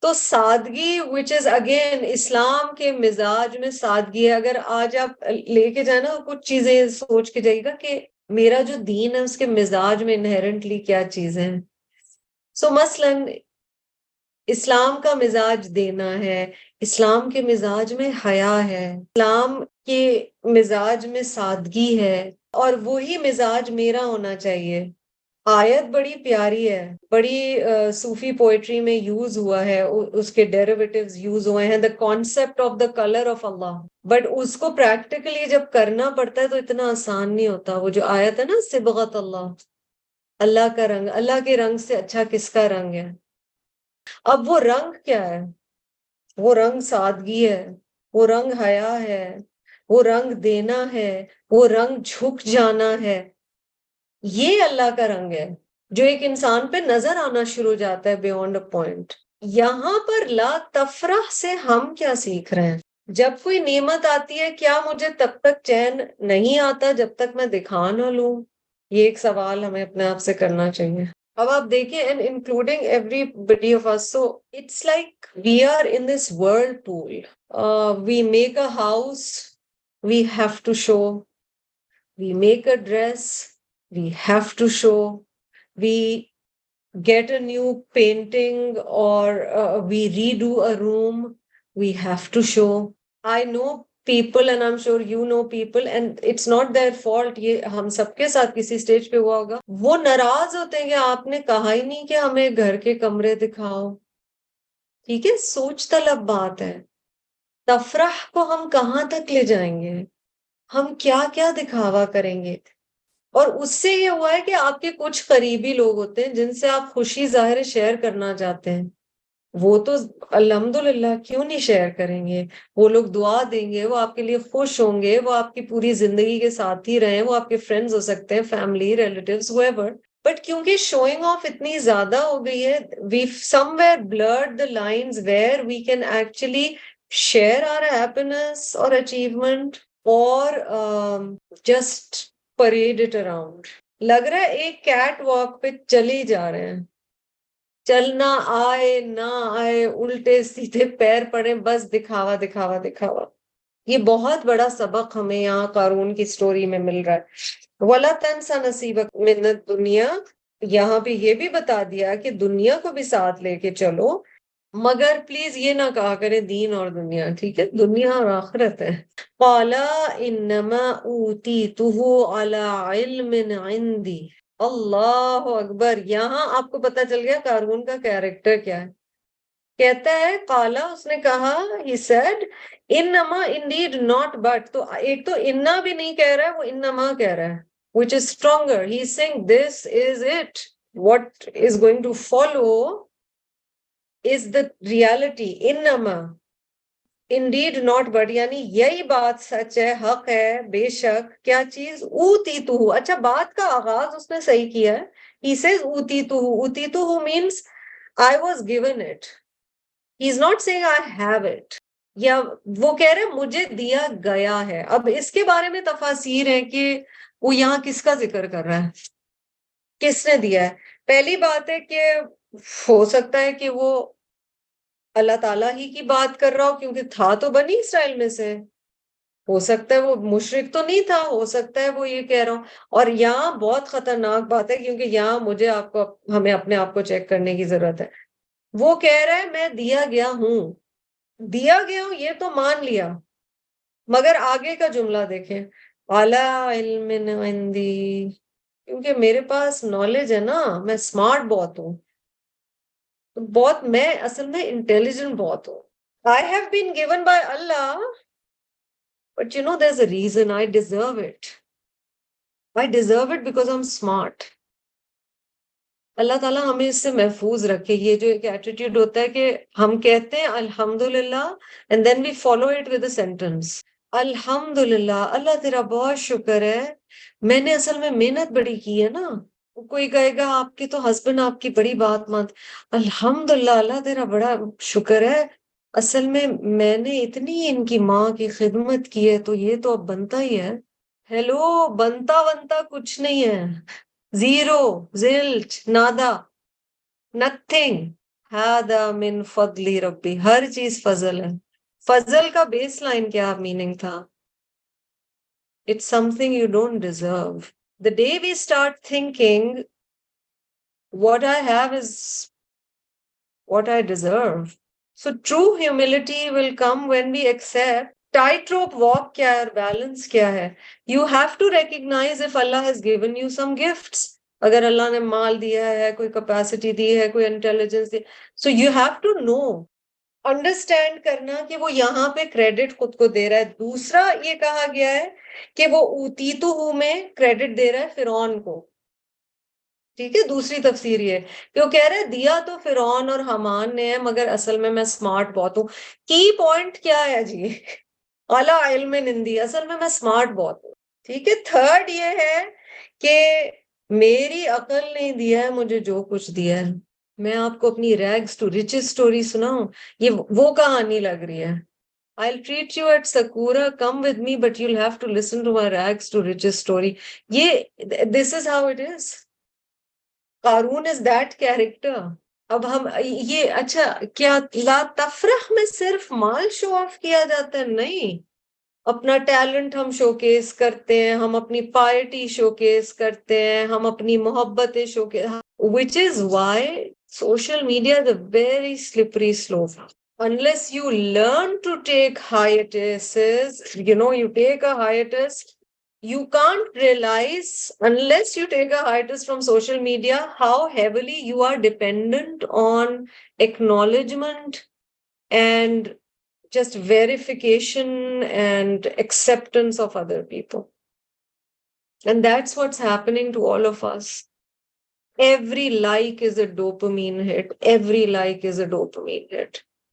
A: تو سادگی وچ از اگین اسلام کے مزاج میں سادگی ہے. اگر آج آپ لے کے جائیں نا کچھ چیزیں سوچ کے جائیے گا کہ میرا جو دین ہے اس کے مزاج میں انہیرنٹلی کیا چیزیں ہیں. سو مثلاً اسلام کا مزاج دینا ہے، اسلام کے مزاج میں حیا ہے، اسلام کے مزاج میں سادگی ہے، اور وہی مزاج میرا ہونا چاہیے. آیت بڑی پیاری ہے، بڑی صوفی پوئٹری میں یوز ہوا ہے، اس کے ڈیریویٹیوز یوز ہوئے ہیں، the concept of the colour of Allah. But اس کو پریکٹیکلی جب کرنا پڑتا ہے تو اتنا آسان نہیں ہوتا. وہ جو آیت ہے نا صبغت اللہ، اللہ کا رنگ، اللہ کے رنگ سے اچھا کس کا رنگ ہے؟ اب وہ رنگ کیا ہے؟ وہ رنگ سادگی ہے، وہ رنگ حیا ہے، وہ رنگ دینا ہے، وہ رنگ جھک جانا ہے. یہ اللہ کا رنگ ہے جو ایک انسان پہ نظر آنا شروع ہو جاتا ہے بیونڈ اے پوائنٹ. یہاں پر لا تفرح سے ہم کیا سیکھ رہے ہیں؟ جب کوئی نعمت آتی ہے کیا مجھے تب تک چین نہیں آتا جب تک میں دکھا نہ لوں؟ یہ ایک سوال ہمیں اپنے آپ سے کرنا چاہیے. اب آپ دیکھیں and including everybody of us, so it's like we are in this whirlpool. We make a house, we have to show. We make a dress, we have to show. We get a new painting or we redo a room, we have to show. I know people, and I'm sure you know people, and it's not their fault, یہ ہم سب کے ساتھ کسی سٹیج پہ ہوا ہوگا, وہ ناراض ہوتے ہیں کہ آپ نے کہا ہی نہیں کہ ہمیں گھر کے کمرے دکھاؤ. ٹھیک ہے, سوچ طلب بات ہے. تفرح کو ہم کہاں تک لے جائیں گے, ہم کیا کیا دکھاوا کریں گے. اور اس سے یہ ہوا ہے کہ آپ کے کچھ قریبی لوگ ہوتے ہیں جن سے آپ خوشی ظاہر شیئر کرنا چاہتے ہیں, وہ تو الحمدللہ کیوں نہیں شیئر کریں گے, وہ لوگ دعا دیں گے, وہ آپ کے لیے خوش ہوں گے, وہ آپ کی پوری زندگی کے ساتھ ہی رہیں, وہ آپ کے فرینڈز ہو سکتے ہیں, فیملی, ریلیٹیوز, whoever. بٹ کیونکہ شوئنگ آف اتنی زیادہ ہو گئی ہے, وی سم where blurred the lines where we can actually share our happiness or achievement or just parade it around. لگ رہا ہے ایک کیٹ واک پہ چلے جا رہے ہیں, چلنا آئے نہ آئے, الٹے سیدھے پیر پڑے, بس دکھاوا دکھاوا دکھاوا. یہ بہت بڑا سبق ہمیں یہاں قارون کی سٹوری میں مل رہا ہے. وَلَا تَنْسَ نَصِيبَكَ مِنَ الدُّنْيَا, یہاں پہ یہ بھی بتا دیا کہ دنیا کو بھی ساتھ لے کے چلو, مگر پلیز یہ نہ کہا کرے دین اور دنیا. ٹھیک ہے, دنیا اور آخرت ہے. قَالَ إِنَّمَا أُوتِيتُهُ عَلَىٰ عِلْمٍ عِنْدِي. اللہ اکبر, یہاں آپ کو پتا چل گیا قارون کا کیریکٹر کیا ہے. کہتا ہے قالا, اس نے کہا, he said, انما indeed not but. تو ایک تو انا بھی نہیں کہہ رہا ہے, وہ انما کہہ رہا ہے, which is stronger. He is saying this is it. What is going to follow is the reality. انما indeed not but, یعنی یہی بات سچ ہے, حق ہے, بے شک. کیا چیز؟ اوتیتو. اچھا, بات کا آغاز اس نے صحیح کیا ہے. He says اوتیتو. اوتیتو means I was given it. He is not saying I have it. یا وہ کہہ رہے مجھے دیا گیا ہے. اب اس کے بارے میں تفاسیر ہیں کہ وہ یہاں کس کا ذکر کر رہا ہے, کس نے دیا ہے. پہلی بات ہے کہ ہو سکتا ہے کہ وہ اللہ تعالیٰ ہی کی بات کر رہا ہو, کیونکہ تھا تو بنی اسرائیل میں سے. ہو سکتا ہے وہ مشرک تو نہیں تھا, ہو سکتا ہے وہ یہ کہہ رہا ہوں. اور یہاں بہت خطرناک بات ہے, کیونکہ یہاں مجھے ہمیں اپنے آپ کو چیک کرنے کی ضرورت ہے. وہ کہہ رہا ہے میں دیا گیا ہوں. دیا گیا ہوں یہ تو مان لیا, مگر آگے کا جملہ دیکھیں, عَلَىٰ عِلْمٍ عِنْدِي, کیونکہ میرے پاس نالج ہے نا, میں سمارٹ بہت ہوں, بہت, میں اصل میں انٹیلیجنٹ بہت ہوں. I have been given by Allah, but you know there's a reason. I deserve it. I deserve it because I'm smart. اللہ تعالیٰ ہمیں اس سے محفوظ رکھے. یہ جو ایک ایٹیٹیوڈ ہوتا ہے کہ ہم کہتے ہیں الحمدللہ and then we follow it with a sentence. الحمدللہ, اللہ تیرا بہت شکر ہے, میں نے اصل میں محنت بڑی کی ہے نا. کوئی کہے گا آپ کی تو ہسبینڈ آپ کی بڑی بات مانتے, الحمدللہ اللہ تیرا بڑا شکر ہے, اصل میں نے اتنی ان کی ماں کی خدمت کی ہے تو یہ تو اب بنتا ہی ہے. ہیلو, بنتا کچھ نہیں ہے. Zero, زلٹ, نادا, nothing. ہذا من فضل ربی, ہر چیز فضل ہے. فضل کا بیس لائن کیا میننگ تھا؟ It's something you don't deserve. The day we start thinking what I have is what I deserve. So true humility will come when we accept. Tightrope walk کیا ہے اور balance کیا ہے. You have to recognize if Allah has given you some gifts. اگر اللہ نے مال دیا ہے, کوئی capacity دی ہے, کوئی intelligence the, so you have to know. Understand کرنا کہ وہ یہاں پہ کریڈٹ خود کو دے رہا ہے. دوسرا یہ کہا گیا ہے کہ وہ اوتیتو ہوں میں کریڈٹ دے رہا ہے فرعون کو. ٹھیک ہے, دوسری تفسیر یہ ہے کہ وہ کہہ رہے دیا تو فرعون اور حامان نے ہے, مگر اصل میں اسمارٹ بہت ہوں. کی پوائنٹ کیا ہے جی؟ اعلیٰ علم نندی, اصل میں اسمارٹ بہت ہوں. ٹھیک ہے. تھرڈ یہ ہے کہ میری عقل نے دیا ہے مجھے جو کچھ دیا ہے. میں آپ کو اپنی ریگز ٹو ریچز سٹوری سناؤں, یہ وہ کہانی لگ رہی ہے. I'll treat you at Sakura, come with me, but you'll have to listen to my rags to riches story. This is how it is. Qarun is that character. اب ہم یہ اچھا کیا لا تفرح میں صرف مال شو آف کیا جاتا ہے؟ نہیں, اپنا ٹیلنٹ ہم شو کیس کرتے ہیں, ہم اپنی پائرٹی شو کیس کرتے ہیں, ہم اپنی محبتیں شو case, which is why social media is a very slippery slope. unless you learn to take hiatuses, you take a hiatus, you can't realize, unless you take a hiatus from social media, how heavily you are dependent on acknowledgement and just verification and acceptance of other people. And that's what's happening to all of us. Every like is a dopamine hit. Every like is a dopamine hit.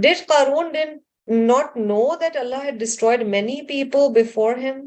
A: Did Qarun did not know that Allah had destroyed many people before him?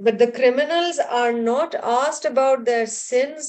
A: but the criminals are not asked about their sins.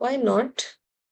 A: Why not?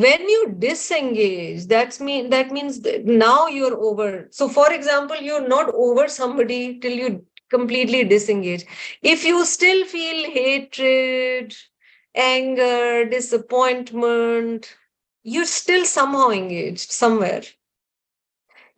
A: When you disengage, that means that now you're over. So for example, you're not over somebody till you completely disengage. If you still feel hatred, anger, disappointment, you're still somehow engaged somewhere.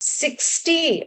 A: 60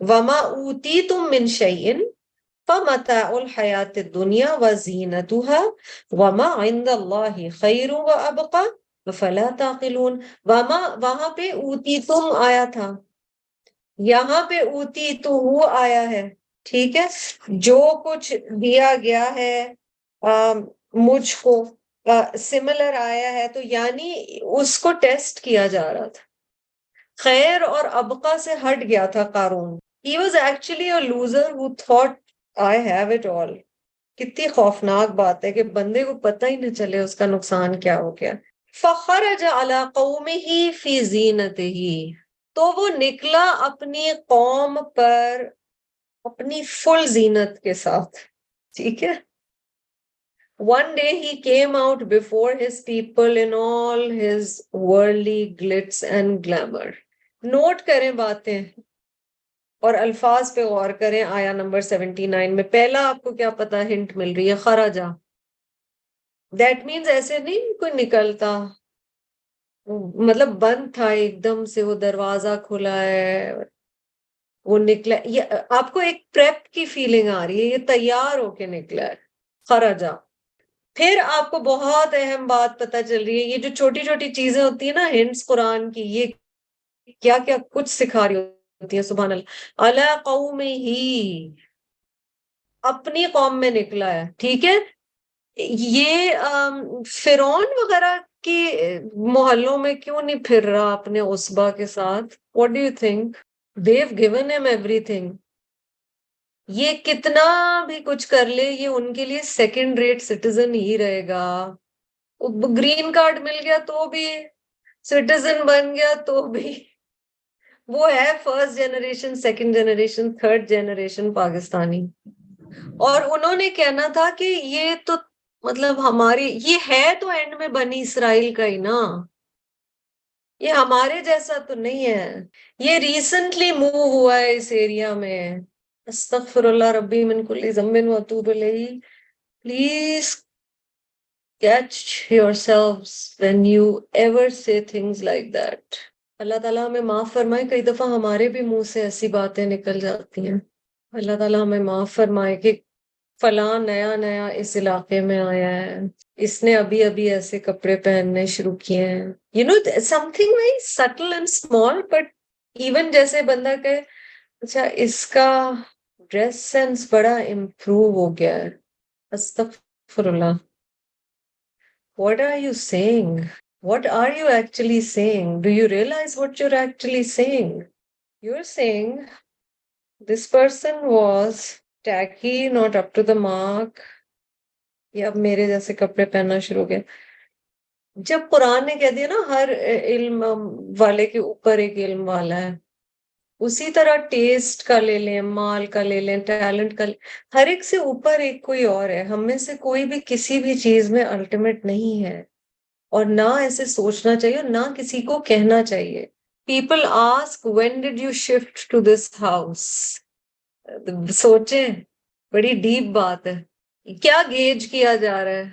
A: وما اوتیتم من شیء فمتاع الحیات الدنیا وزینتها وما عند اللہ خیر وابقى فلا تعقلون. وہاں پہ اوتیتم آیا تھا، یہاں پہ اوتی تو ہو آیا ہے. ٹھیک ہے، جو کچھ دیا گیا ہے مجھ کو سملر آیا ہے، تو یعنی اس کو ٹیسٹ کیا جا رہا تھا. خیر اور ابقا سے ہٹ گیا تھا قارون. He was actually a loser who thought I have it all. کتنی خوفناک بات ہے کہ بندے کو پتہ ہی نہ چلے اس کا نقصان کیا ہو گیا. فخرج على قومه في زینته، تو وہ نکلا اپنی قوم پر اپنی فل زینت کے ساتھ. ٹھیک ہے. One day he came out before his people in all his worldly glitz and glamour. Note کریں باتیں اور الفاظ پہ غور کریں. آیا نمبر 79 میں پہلا آپ کو کیا پتا ہنٹ مل رہی ہے؟ خراجہ. دیٹ مینز ایسے نہیں کوئی نکلتا، مطلب بند تھا ایک دم سے، وہ دروازہ کھلا ہے وہ نکلا. یہ آپ کو ایک پریپ کی فیلنگ آ رہی ہے، یہ تیار ہو کے نکلا ہے. خراجہ. پھر آپ کو بہت اہم بات پتہ چل رہی ہے. یہ جو چھوٹی چھوٹی چیزیں ہوتی ہیں نا ہنٹس قرآن کی، یہ کیا کیا کچھ سکھا رہی ہوتی ہیں. سبحان اللہ. علی قوم ہی، اپنی قوم میں نکلا ہے. ٹھیک ہے. یہ فرعون وغیرہ کی محلوں میں کیوں نہیں پھر رہا اپنے عصبہ کے ساتھ؟ What do you think? they've given him everything. یہ کتنا بھی کچھ کر لے یہ ان کے لیے سیکنڈ ریٹ سٹیزن ہی رہے گا. گرین کارڈ مل گیا تو بھی، سٹیزن بن گیا تو بھی، وہ ہے first generation, second generation, third generation Pakistani. اور انہوں نے کہنا تھا کہ یہ تو مطلب ہماری، یہ ہے تو اینڈ میں بنی اسرائیل کا ہی نا، یہ ہمارے جیسا تو نہیں ہے. یہ ریسنٹلی موو ہوا ہے اس ایریا میں. استغفر اللہ ربی من کل ذنب واتوب الیہ. Please catch yourselves when you ever say things like that. اللہ تعالیٰ ہمیں معاف فرمائے. کئی دفعہ ہمارے بھی منہ سے ایسی باتیں نکل جاتی ہیں. اللہ تعالیٰ ہمیں معاف فرمائے کہ فلاں نیا نیا اس علاقے میں آیا ہے، اس نے ابھی ابھی ایسے کپڑے پہننے شروع کیے ہیں. Some thing very subtle and small, but even جیسے بندہ کہے اچھا اس کا ڈریس سینس بڑا امپروو ہو گیا ہے. استغفر اللہ. What are you saying? What are you actually saying? Do you realize what you're actually saying? You're saying this person was tacky, not up to the mark. یہ اب میرے جیسے کپڑے پہننا شروع ہو گئے. جب قرآن نے کہہ دیا نا ہر علم والے کے اوپر ایک علم والا ہے، اسی طرح ٹیسٹ کا لے لیں، مال کا لے لیں، ٹیلنٹ کا ہر ایک سے اوپر ایک کوئی اور ہے. ہم میں سے کوئی بھی کسی بھی چیز میں الٹیمیٹ نہیں ہے، اور نہ ایسے سوچنا چاہیے اور نہ کسی کو کہنا چاہیے. People ask when did you shift to this house؟ سوچیں، بڑی ڈیپ بات ہے. کیا گیج کیا جا رہا ہے؟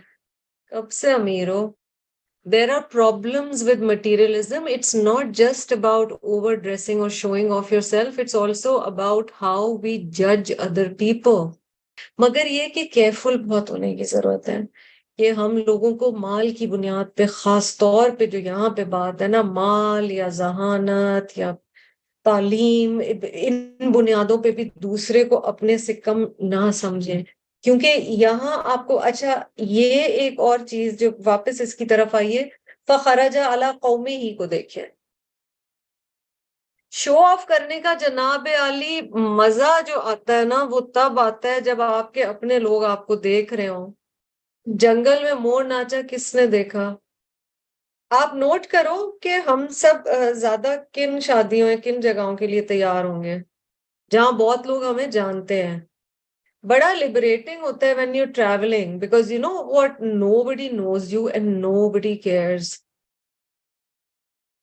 A: کب سے امیر ہو؟ There are problems with materialism. It's not just about overdressing or showing off yourself. It's also about how we judge other people. مگر یہ کہ کیئرفل بہت ہونے کی ضرورت ہے کہ ہم لوگوں کو مال کی بنیاد پہ، خاص طور پہ جو یہاں پہ بات ہے نا، مال یا ذہانت یا تعلیم، ان بنیادوں پہ بھی دوسرے کو اپنے سے کم نہ سمجھیں. کیونکہ یہاں آپ کو اچھا یہ ایک اور چیز جو واپس اس کی طرف آئیے، فخرج علی قومی ہی کو دیکھیں. شو آف کرنے کا جناب علی مزہ جو آتا ہے نا، وہ تب آتا ہے جب آپ کے اپنے لوگ آپ کو دیکھ رہے ہوں. جنگل میں مور ناچا کس نے دیکھا؟ آپ نوٹ کرو کہ ہم سب زیادہ کن شادیوں کن جگہوں کے لیے تیار ہوں گے جہاں بہت لوگ ہمیں جانتے ہیں. بڑا liberating ہوتا ہے when you're traveling because you know what, nobody knows you and nobody cares.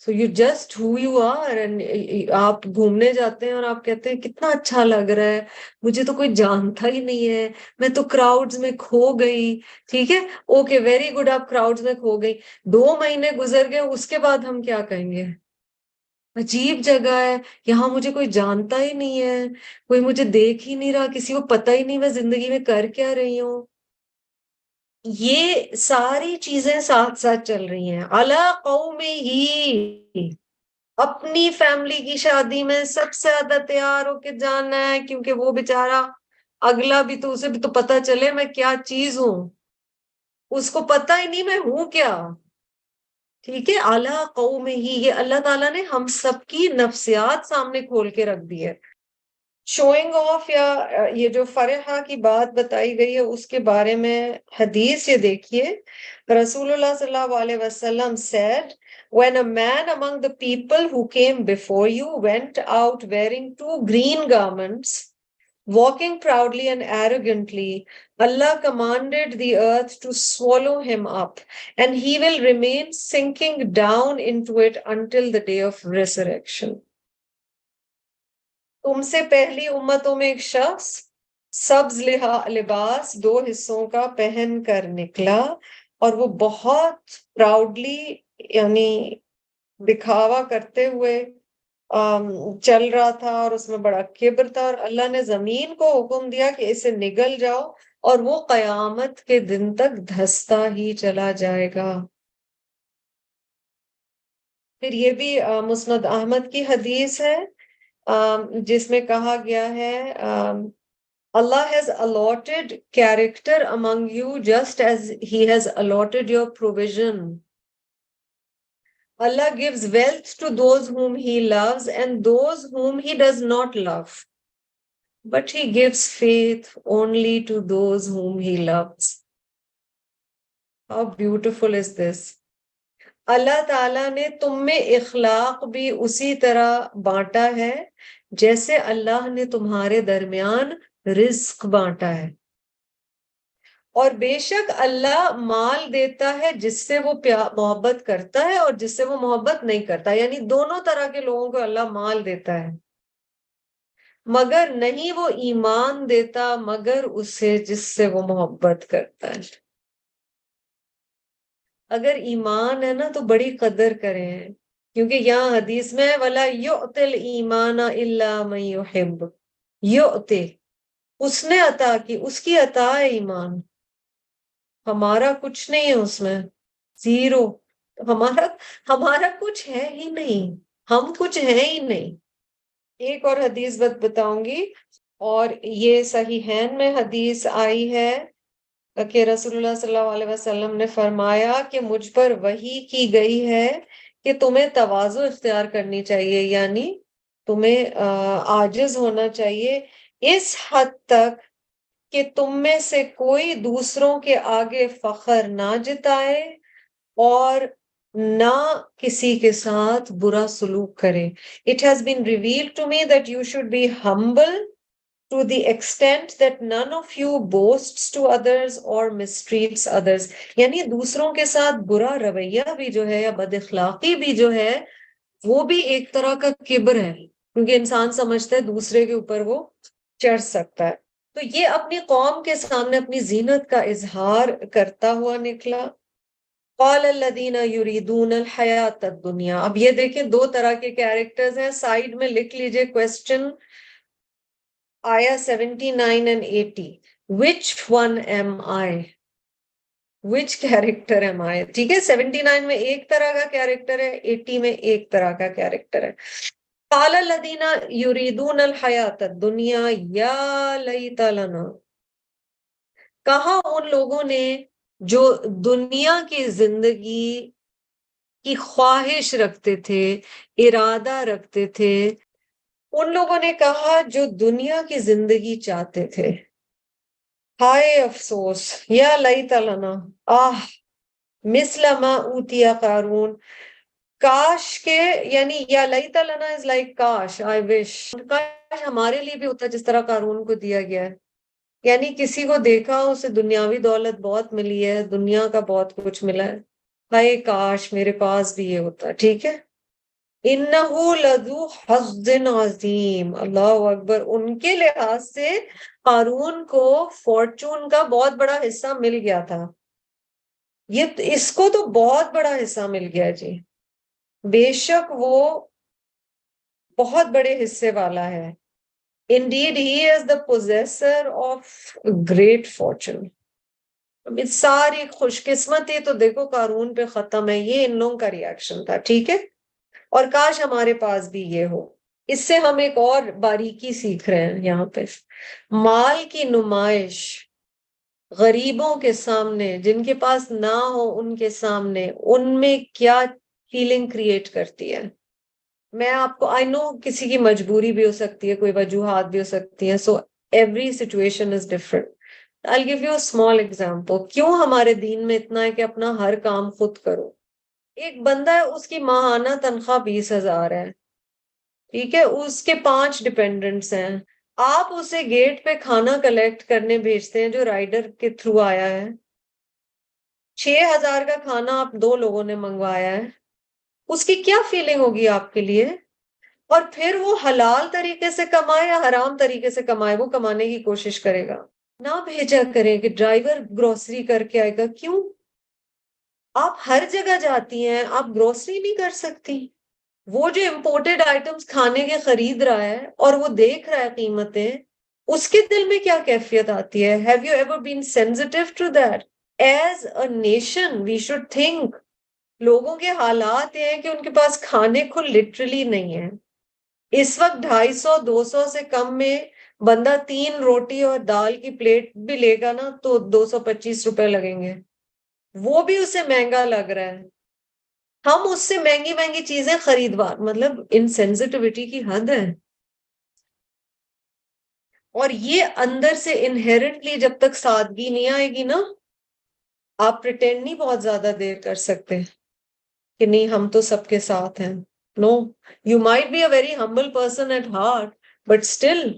A: So you're just who you are and آپ گھومنے جاتے ہیں اور آپ کہتے ہیں کتنا اچھا لگ رہا ہے، مجھے تو کوئی جانتا ہی نہیں ہے، میں تو کراؤڈز میں کھو گئی. ٹھیک ہے، اوکے ویری گڈ، آپ کراؤڈز میں کھو گئی. 2 مہینے گزر گئے، اس کے بعد ہم کیا کہیں گے؟ عجیب جگہ ہے، یہاں مجھے کوئی جانتا ہی نہیں ہے، کوئی مجھے دیکھ ہی نہیں رہا، کسی کو پتہ ہی نہیں میں زندگی میں کر کیا رہی ہوں. یہ ساری چیزیں ساتھ ساتھ چل رہی ہیں. علی قوم ہی، اپنی فیملی کی شادی میں سب سے زیادہ تیار ہو کے جانا ہے، کیونکہ وہ بیچارہ اگلا بھی تو، اسے بھی تو پتہ چلے میں کیا چیز ہوں، اس کو پتہ ہی نہیں میں ہوں کیا. ٹھیک ہے، اعلیٰ قوم ہی، یہ اللہ تعالیٰ نے ہم سب کی نفسیات سامنے کھول کے رکھ دی ہے. شوئنگ آف یا یہ جو فرحہ کی بات بتائی گئی ہے اس کے بارے میں حدیث یہ دیکھیے. رسول اللہ صلی اللہ علیہ وسلم said, when a man among the people who came before you went out wearing 2 green garments, walking proudly and arrogantly, Allah commanded the earth to swallow him up, and he will remain sinking down into it until the day of resurrection. تم سے پہلی امتوں میں ایک شخص سبز لباس 2 حصوں کا پہن کر نکلا، اور وہ بہت پراؤڈلی یعنی دکھاوا کرتے ہوئے چل رہا تھا، اور اس میں بڑا کبر تھا، اور اللہ نے زمین کو حکم دیا کہ اسے نگل جاؤ، اور وہ قیامت کے دن تک دھستا ہی چلا جائے گا. پھر یہ بھی مسند احمد کی حدیث ہے جس میں کہا گیا ہے Allah has allotted character among you just as he has allotted your provision. Allah gives wealth to those whom he loves and those whom he does not love. But he gives faith only to those whom he loves. How beautiful is this? اللہ تعالیٰ نے تم میں اخلاق بھی اسی طرح بانٹا ہے جیسے اللہ نے تمہارے درمیان رزق بانٹا ہے. اور بے شک اللہ مال دیتا ہے جس سے وہ محبت کرتا ہے اور جس سے وہ محبت نہیں کرتا، یعنی دونوں طرح کے لوگوں کو اللہ مال دیتا ہے، مگر نہیں وہ ایمان دیتا مگر اسے جس سے وہ محبت کرتا ہے. اگر ایمان ہے نا تو بڑی قدر کریں، کیونکہ یہاں حدیث میں وَلَا يُؤْتِ الْإِيمَانَ إِلَّا مَن يُحِبُّ. یؤتے، اس نے عطا کی، اس کی عطا ہے ایمان، ہمارا کچھ نہیں ہے اس میں، زیرو. ہمارا کچھ ہے ہی نہیں، ہم کچھ ہے ہی نہیں. ایک اور حدیث بتاؤں گی، اور یہ صحیحین میں حدیث آئی ہے کہ رسول اللہ صلی اللہ علیہ وسلم نے فرمایا کہ مجھ پر وحی کی گئی ہے کہ تمہیں تواضع اختیار کرنی چاہیے، یعنی تمہیں عاجز ہونا چاہیے اس حد تک کہ تم میں سے کوئی دوسروں کے آگے فخر نہ جتائے اور نہ کسی کے ساتھ برا سلوک کرے. It has been revealed to me that you should be humble to the extent that none of you boasts to others or mistreats others. یعنی دوسروں کے ساتھ برا رویہ بھی جو ہے یا بد اخلاقی بھی جو ہے وہ بھی ایک طرح کا کبر ہے، کیونکہ انسان سمجھتا ہے دوسرے کے اوپر وہ چڑھ سکتا ہے. تو یہ اپنی قوم کے سامنے اپنی زینت کا اظہار کرتا ہوا نکلا. قال الذین یریدون الحیات الدنیا. اب یہ دیکھیں 2 طرح کے کیریکٹرز ہیں، سائیڈ میں لکھ لیجئے کوسچن آیا 79 and 80. Which one am I? Which character am I? ٹھیک ہے، 79 میں ایک طرح کا کیریکٹر ہے، 80 میں ایک طرح کا کیریکٹر ہے. قال الذین یریدون الحیات الدنیا یا لیت لنا. کہا ان لوگوں نے جو دنیا کی زندگی کی خواہش رکھتے تھے، ارادہ رکھتے تھے، ان لوگوں نے کہا جو دنیا کی زندگی چاہتے تھے، ہائے افسوس، یا لیت لنا، مثل ما اوتی قارون، کاش کے، یعنی یا لیت لنا از لائک کاش، آئی وش، کاش ہمارے لیے بھی ہوتا جس طرح قارون کو دیا گیا ہے. یعنی کسی کو دیکھا اسے دنیاوی دولت بہت ملی ہے، دنیا کا بہت کچھ ملا ہے، ہائے کاش میرے پاس بھی یہ ہوتا. ٹھیک ہے، انہو لذو حظ عظیم. اللہ اکبر. ان کے لحاظ سے قارون کو فارچون کا بہت بڑا حصہ مل گیا تھا، اس کو تو بہت بڑا حصہ مل گیا جی. بے شک وہ بہت بڑے حصے والا ہے. Indeed, he is the possessor of great fortune. ساری خوش قسمتی تو دیکھو قارون پہ ختم ہے. یہ ان لوگوں کا ریاکشن تھا. ٹھیک ہے, اور کاش ہمارے پاس بھی یہ ہو. اس سے ہم ایک اور باریکی سیکھ رہے ہیں یہاں پہ. مال کی نمائش غریبوں کے سامنے, جن کے پاس نہ ہو ان کے سامنے, ان میں کیا فیلنگ کریٹ کرتی ہے. میں آپ کو, آئی نو کسی کی مجبوری بھی ہو سکتی ہے, کوئی وجوہات بھی ہو سکتی ہیں, so every situation is different. I'll give you a small example. کیوں ہمارے دین میں اتنا ہے کہ اپنا ہر کام خود کرو. ایک بندہ ہے, اس کی ماہانہ تنخواہ 20,000 ہے, ٹھیک ہے, اس کے 5 ڈپینڈنٹس ہیں. آپ اسے گیٹ پہ کھانا کلیکٹ کرنے بھیجتے ہیں جو رائڈر کے تھرو آیا ہے. 6,000 کا کھانا آپ 2 لوگوں نے منگوایا ہے. اس کی کیا فیلنگ ہوگی آپ کے لیے؟ اور پھر وہ حلال طریقے سے کمائے یا حرام طریقے سے کمائے, وہ کمانے کی کوشش کرے گا. نہ بھیجا کریں کہ ڈرائیور گروسری کر کے آئے گا. کیوں؟ آپ ہر جگہ جاتی ہیں, آپ گروسری نہیں کر سکتی. وہ جو امپورٹڈ آئٹمس کھانے کے خرید رہا ہے اور وہ دیکھ رہا ہے قیمتیں, اس کے دل میں کیا کیفیت آتی ہے. Have you ever been sensitive to that? As a nation we should think. لوگوں کے حالات یہ ہیں کہ ان کے پاس کھانے کو لٹرلی نہیں ہے. اس وقت 250-200 سے کم میں بندہ 3 روٹی اور دال کی پلیٹ بھی لے گا نا تو 225 روپے لگیں گے. وہ بھی اسے مہنگا لگ رہا ہے. ہم اس سے مہنگی مہنگی چیزیں خریدوا, مطلب انسینسٹیوٹی کی حد ہے. اور یہ اندر سے انہیرنٹلی جب تک سادگی نہیں آئے گی نا, آپ پریٹینڈ نہیں بہت زیادہ دیر کر سکتے کہ نہیں ہم تو سب کے ساتھ ہیں. No, you might be a very humble person at heart, but still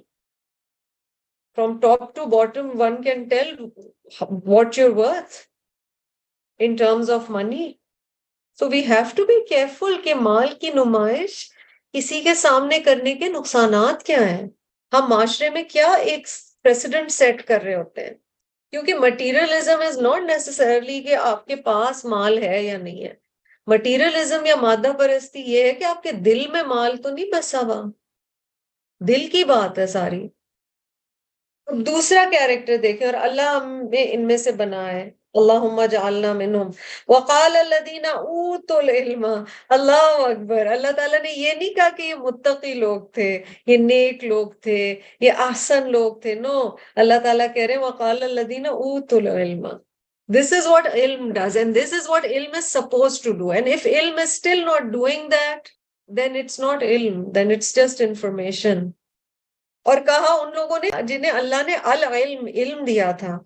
A: from top to bottom one can tell what you're worth in terms of money. So we have to be careful کہ مال کی نمائش کسی کے سامنے کرنے کے نقصانات کیا ہیں. ہم معاشرے میں کیا ایک پریسیڈنٹ سیٹ کر رہے ہوتے ہیں. کیونکہ مٹیریلزم از ناٹ نیسسرلی کہ آپ کے پاس مال ہے یا نہیں ہے. مٹیریلزم یا مادہ پرستی یہ ہے کہ آپ کے دل میں مال تو نہیں بسا ہوا. دل کی بات ہے ساری. دوسرا کیریکٹر دیکھیں, اور اللہ ہمیں ان میں سے بنا ہے. اللہم اجعلنا منہم. وقال الذین اوتوا العلم. اللہ اکبر. اللہ تعالیٰ نے یہ نہیں کہا کہ یہ متقی لوگ تھے, یہ نیک لوگ تھے, یہ احسن لوگ تھے. نو, اللہ تعالیٰ کہہ رہے ہیں وقال الذین اوتوا العلم. This is what ilm does, and this is what ilm is supposed to do. And if ilm is still not doing that, then it's not ilm, then it's just information. اور کہا ان لوگوں نے جنہیں اللہ نے العلم علم دیا تھا,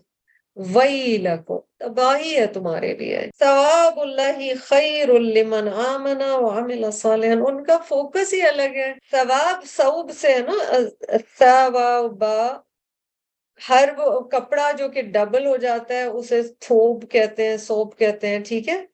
A: ویلکم, تباہی ہے تمہارے لیے. ثواب اللہ خیر لمن آمن وعمل صالحا. ان کا فوکس ہی الگ ہے. ثواب ثوب سے ہے نا, ثواب, ہر وہ کپڑا جو کہ ڈبل ہو جاتا ہے اسے تھوب کہتے ہیں, سوپ کہتے ہیں. ٹھیک ہے,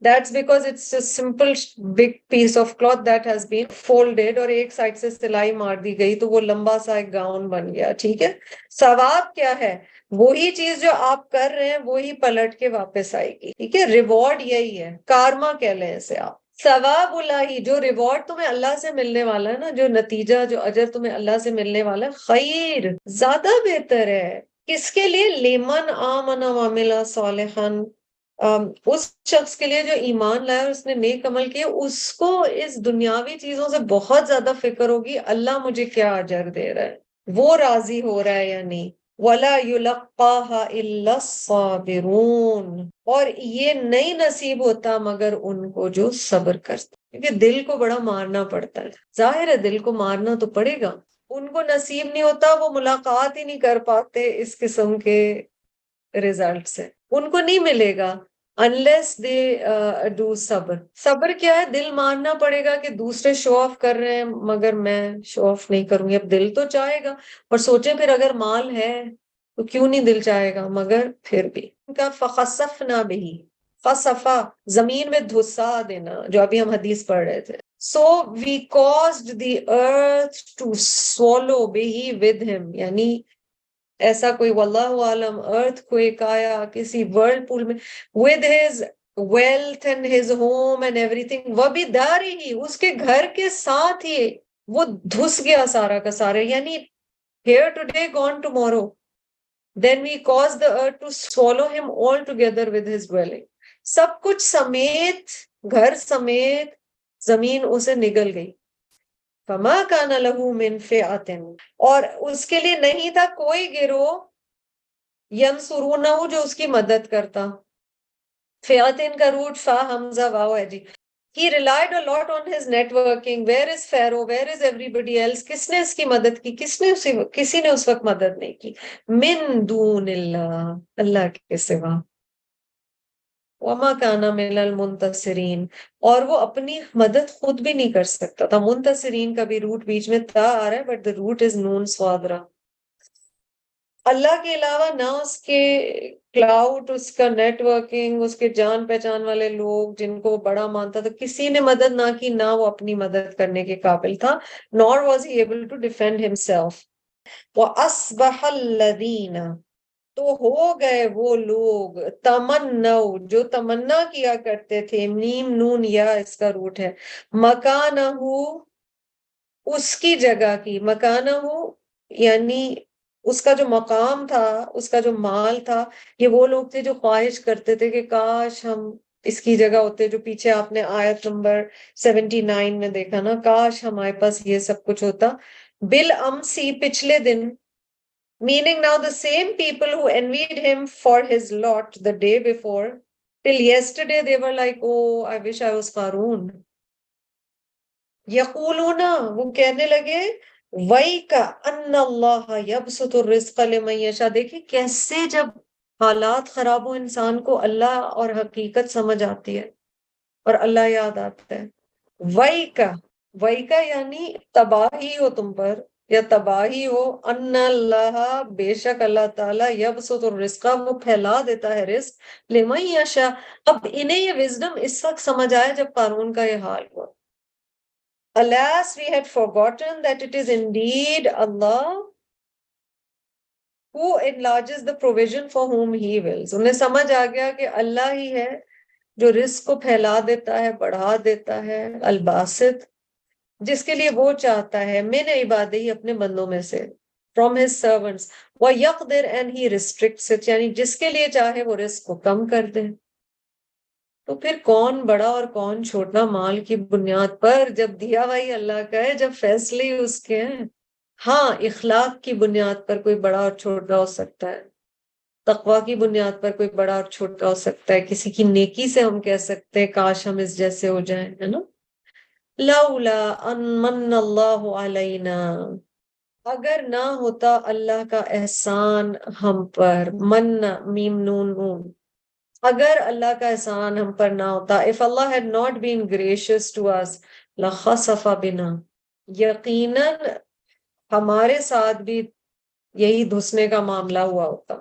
A: that's because it's a simple big piece of cloth that has been folded اور ایک سائڈ سے سلائی مار دی گئی تو وہ لمبا سا ایک گاؤن بن گیا. ٹھیک ہے, ثواب کیا ہے؟ وہی چیز جو آپ کر رہے ہیں وہی پلٹ کے واپس آئے گی. ٹھیک ہے, ریوارڈ یہی ہے, کارما کہہ لیں اسے آپ. ثواب اللہ, جو ریوارڈ تمہیں اللہ سے ملنے والا ہے نا, جو نتیجہ, جو اجر تمہیں اللہ سے ملنے والا ہے, خیر, زیادہ بہتر ہے. کس کے لیے؟ لمن آمن وعمل صالحا, اس شخص کے لیے جو ایمان لایا اور اس نے نیک عمل کیا, اس کو اس دنیاوی چیزوں سے بہت زیادہ فکر ہوگی اللہ مجھے کیا اجر دے رہا ہے, وہ راضی ہو رہا ہے یا نہیں. وَلَا يُلَقَّاهَا إِلَّا الصَّابِرُونَ. اور یہ نہیں نصیب ہوتا مگر ان کو جو صبر کرتا, کیونکہ دل کو بڑا مارنا پڑتا ہے. ظاہر ہے دل کو مارنا تو پڑے گا. ان کو نصیب نہیں ہوتا, وہ ملاقات ہی نہیں کر پاتے اس قسم کے ریزلٹ سے, ان کو نہیں ملے گا unless they do صبر. صبر کیا ہے؟ دل ماننا پڑے گا کہ دوسرے شو آف کر رہے ہیں مگر میں شو آف نہیں کروں گی. اب دل تو چاہے گا, اور سوچیں پھر اگر مال ہے تو کیوں نہیں دل چاہے گا, مگر پھر بھی ان کا فخسفنا بہی, خسفا زمین میں دھسا دینا, جو ابھی ہم حدیث پڑھ رہے تھے. So we caused the earth to swallow بہی with him, یعنی ایسا کوئی واللہ عالم ارتھ کوئک آیا کسی ورلڈ پول میں, with his wealth and his home and everything, وَبِدَارِهِ, اس کے گھر کے ساتھ ہی وہ دھس گیا سارا کا سارا, یعنی here today gone tomorrow. Then we caused the earth to swallow him all together with his dwelling. سب کچھ سمیت, گھر سمیت زمین اسے نگل گئی. فما کان لہ من فئۃ, اور اس کے لیے نہیں تھا کوئی گروہ, ینصرونہ, جو اس کی مدد کرتا. فئۃ کا روٹ فا حمزہ واو ہے جی. He relied a lot on his networking. Where is Pharaoh? Where is everybody else? کس نے اس کی مدد کی, کسی نے اس وقت مدد نہیں کی. من دون اللہ, اللہ کے سوا. وما کان من المنتصرین, اور وہ اپنی مدد خود بھی نہیں کر سکتا تھا. منتصرین کا بھی روٹ بیچ میں تا آ رہا ہے, بٹ the root is نون صادرہ. اللہ کے علاوہ نہ اس کے کلاؤڈ, اس کا نیٹ ورکنگ, اس کے جان پہچان والے لوگ جن کو بڑا مانتا تھا, کسی نے مدد نہ کی, نہ وہ اپنی مدد کرنے کے قابل تھا. nor was he able to defend himself. وَأَصْبَحَ الَّذِينَ, تو ہو گئے وہ لوگ, تمنو, جو تمنا کیا کرتے تھے, میم نون یا اس کا روٹ ہے, مکانہ, اس کی جگہ کی, مکانہ یعنی اس کا جو مقام تھا, اس کا جو مال تھا. یہ وہ لوگ تھے جو خواہش کرتے تھے کہ کاش ہم اس کی جگہ ہوتے, جو پیچھے آپ نے آیت نمبر 79 میں دیکھا نا, کاش ہمارے پاس یہ سب کچھ ہوتا. بالامسی, پچھلے دن. Meaning now the same people who envied him for his lot the day before, till yesterday they were like, oh, I wish I was Qarun. یقولون, وہ کہنے لگے, وَيْكَ أَنَّ اللَّهَ يَبْسُطُ الرِّزْقَ لِمَن يَشَاءُ. دیکھیں کیسے جب حالات خراب ہو انسان کو اللہ اور حقیقت سمجھ آتی ہے اور اللہ یاد آتا ہے. وَيْكَ یعنی تباہی ہو تم پر, یا تباہی ہو, ان اللہ, بے شک اللہ تعالیٰ, یبسط الرزق, وہ پھیلا دیتا ہے رزق, لمن یشاء. اب انہیں یہ وزڈم اس وقت سمجھ آیا جب قارون کا یہ حال ہوا. Alas, we had forgotten that it is indeed Allah who enlarges the provision for whom he wills. انہیں سمجھ آ گیا کہ اللہ ہی ہے جو رزق کو پھیلا دیتا ہے, بڑھا دیتا ہے, الباسط, جس کے لیے وہ چاہتا ہے, من عبادہ, اپنے بندوں میں سے, from his servants. وَيَقْدِرْ, and he restricts it, یعنی جس کے لیے چاہے وہ رزق کو کم کر دے. تو پھر کون بڑا اور کون چھوٹا مال کی بنیاد پر, جب دیا بھائی اللہ کا ہے, جب فیصلے ہی اس کے ہیں. ہاں, اخلاق کی بنیاد پر کوئی بڑا اور چھوٹا ہو سکتا ہے, تقوی کی بنیاد پر کوئی بڑا اور چھوٹا ہو سکتا ہے, کسی کی نیکی سے ہم کہہ سکتے ہیں کاش ہم اس جیسے ہو جائیں, ہے نا. لولا ان من اللہ علینا, اگر نہ ہوتا اللہ کا احسان ہم پر, من میم نون نون, اگر اللہ کا احسان ہم پر نہ ہوتا, if Allah had not been gracious to us, لَخَسَفَ بِنَا, یقیناً ہمارے ساتھ بھی یہی دھسنے کا معاملہ ہوا ہوتا.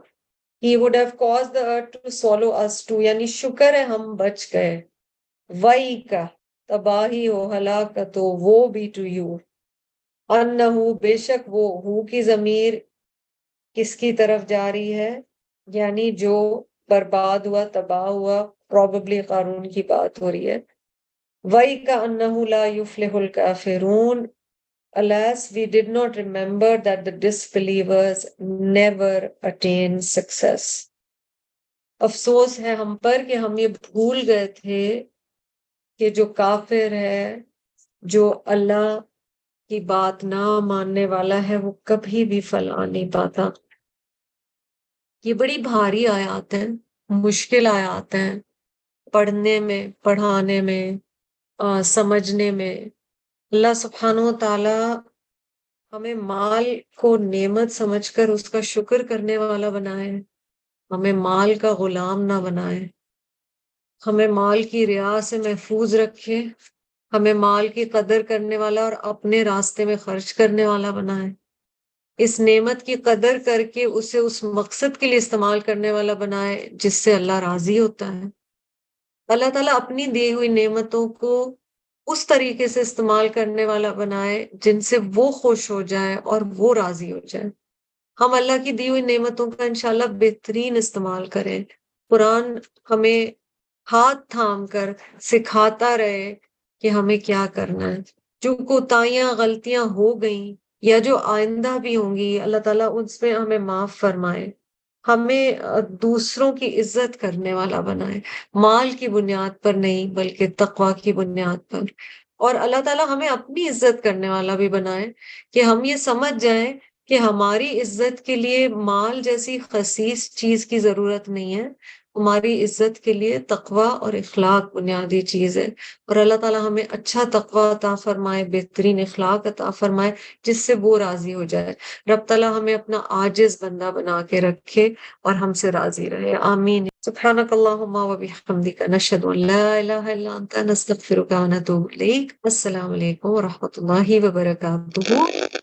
A: He would have caused the earth to swallow us too, یعنی شکر ہے ہم بچ گئے. وَإِكَ, تباہی ہو, ہلاکت ہو, وہ بھی to you. انہو, بے شک وہ, ہو کی ضمیر کس کی طرف جا رہی ہے, یعنی جو برباد ہوا, تباہ ہوا, probably قارون کی بات ہو رہی ہے. وَإِكَأَنَّهُ لَا يُفْلِحُ الْكَافِرُونَ. Alas, we did not remember that the disbelievers never attain success. افسوس ہے ہم پر کہ ہم یہ بھول گئے تھے کہ جو کافر ہے, جو اللہ کی بات نہ ماننے والا ہے, وہ کبھی بھی فلاح نہیں پاتا. یہ بڑی بھاری آیات ہیں, مشکل آیات ہیں پڑھنے میں, پڑھانے میں, سمجھنے میں. اللہ سبحانہ و تعالی ہمیں مال کو نعمت سمجھ کر اس کا شکر کرنے والا بنائے, ہمیں مال کا غلام نہ بنائے, ہمیں مال کی ریا سے محفوظ رکھے, ہمیں مال کی قدر کرنے والا اور اپنے راستے میں خرچ کرنے والا بنائے, اس نعمت کی قدر کر کے اسے اس مقصد کے لیے استعمال کرنے والا بنائے جس سے اللہ راضی ہوتا ہے. اللہ تعالیٰ اپنی دی ہوئی نعمتوں کو اس طریقے سے استعمال کرنے والا بنائے جن سے وہ خوش ہو جائے اور وہ راضی ہو جائے. ہم اللہ کی دی ہوئی نعمتوں کا انشاءاللہ بہترین استعمال کریں. قرآن ہمیں ہاتھ تھام کر سکھاتا رہے کہ ہمیں کیا کرنا ہے. جو کوتاہیاں غلطیاں ہو گئیں یا جو آئندہ بھی ہوں گی، اللہ تعالیٰ اس میں ہمیں معاف فرمائے، ہمیں دوسروں کی عزت کرنے والا بنائے، مال کی بنیاد پر نہیں بلکہ تقوی کی بنیاد پر، اور اللہ تعالیٰ ہمیں اپنی عزت کرنے والا بھی بنائے کہ ہم یہ سمجھ جائیں کہ ہماری عزت کے لیے مال جیسی خسیس چیز کی ضرورت نہیں ہے، ہماری عزت کے لیے تقوی اور اخلاق بنیادی چیز ہے، اور اللہ تعالیٰ ہمیں اچھا تقوی عطا فرمائے، بہترین اخلاق عطا فرمائے جس سے وہ راضی ہو جائے۔ رب تعالیٰ ہمیں اپنا عاجز بندہ بنا کے رکھے اور ہم سے راضی رہے، آمین۔ سبحانک اللہم و بحمدک، نشہد ان لا الہ الا انت، نستغفرک و نتوب الیک۔ السلام علیکم و رحمۃ اللہ وبرکاتہ۔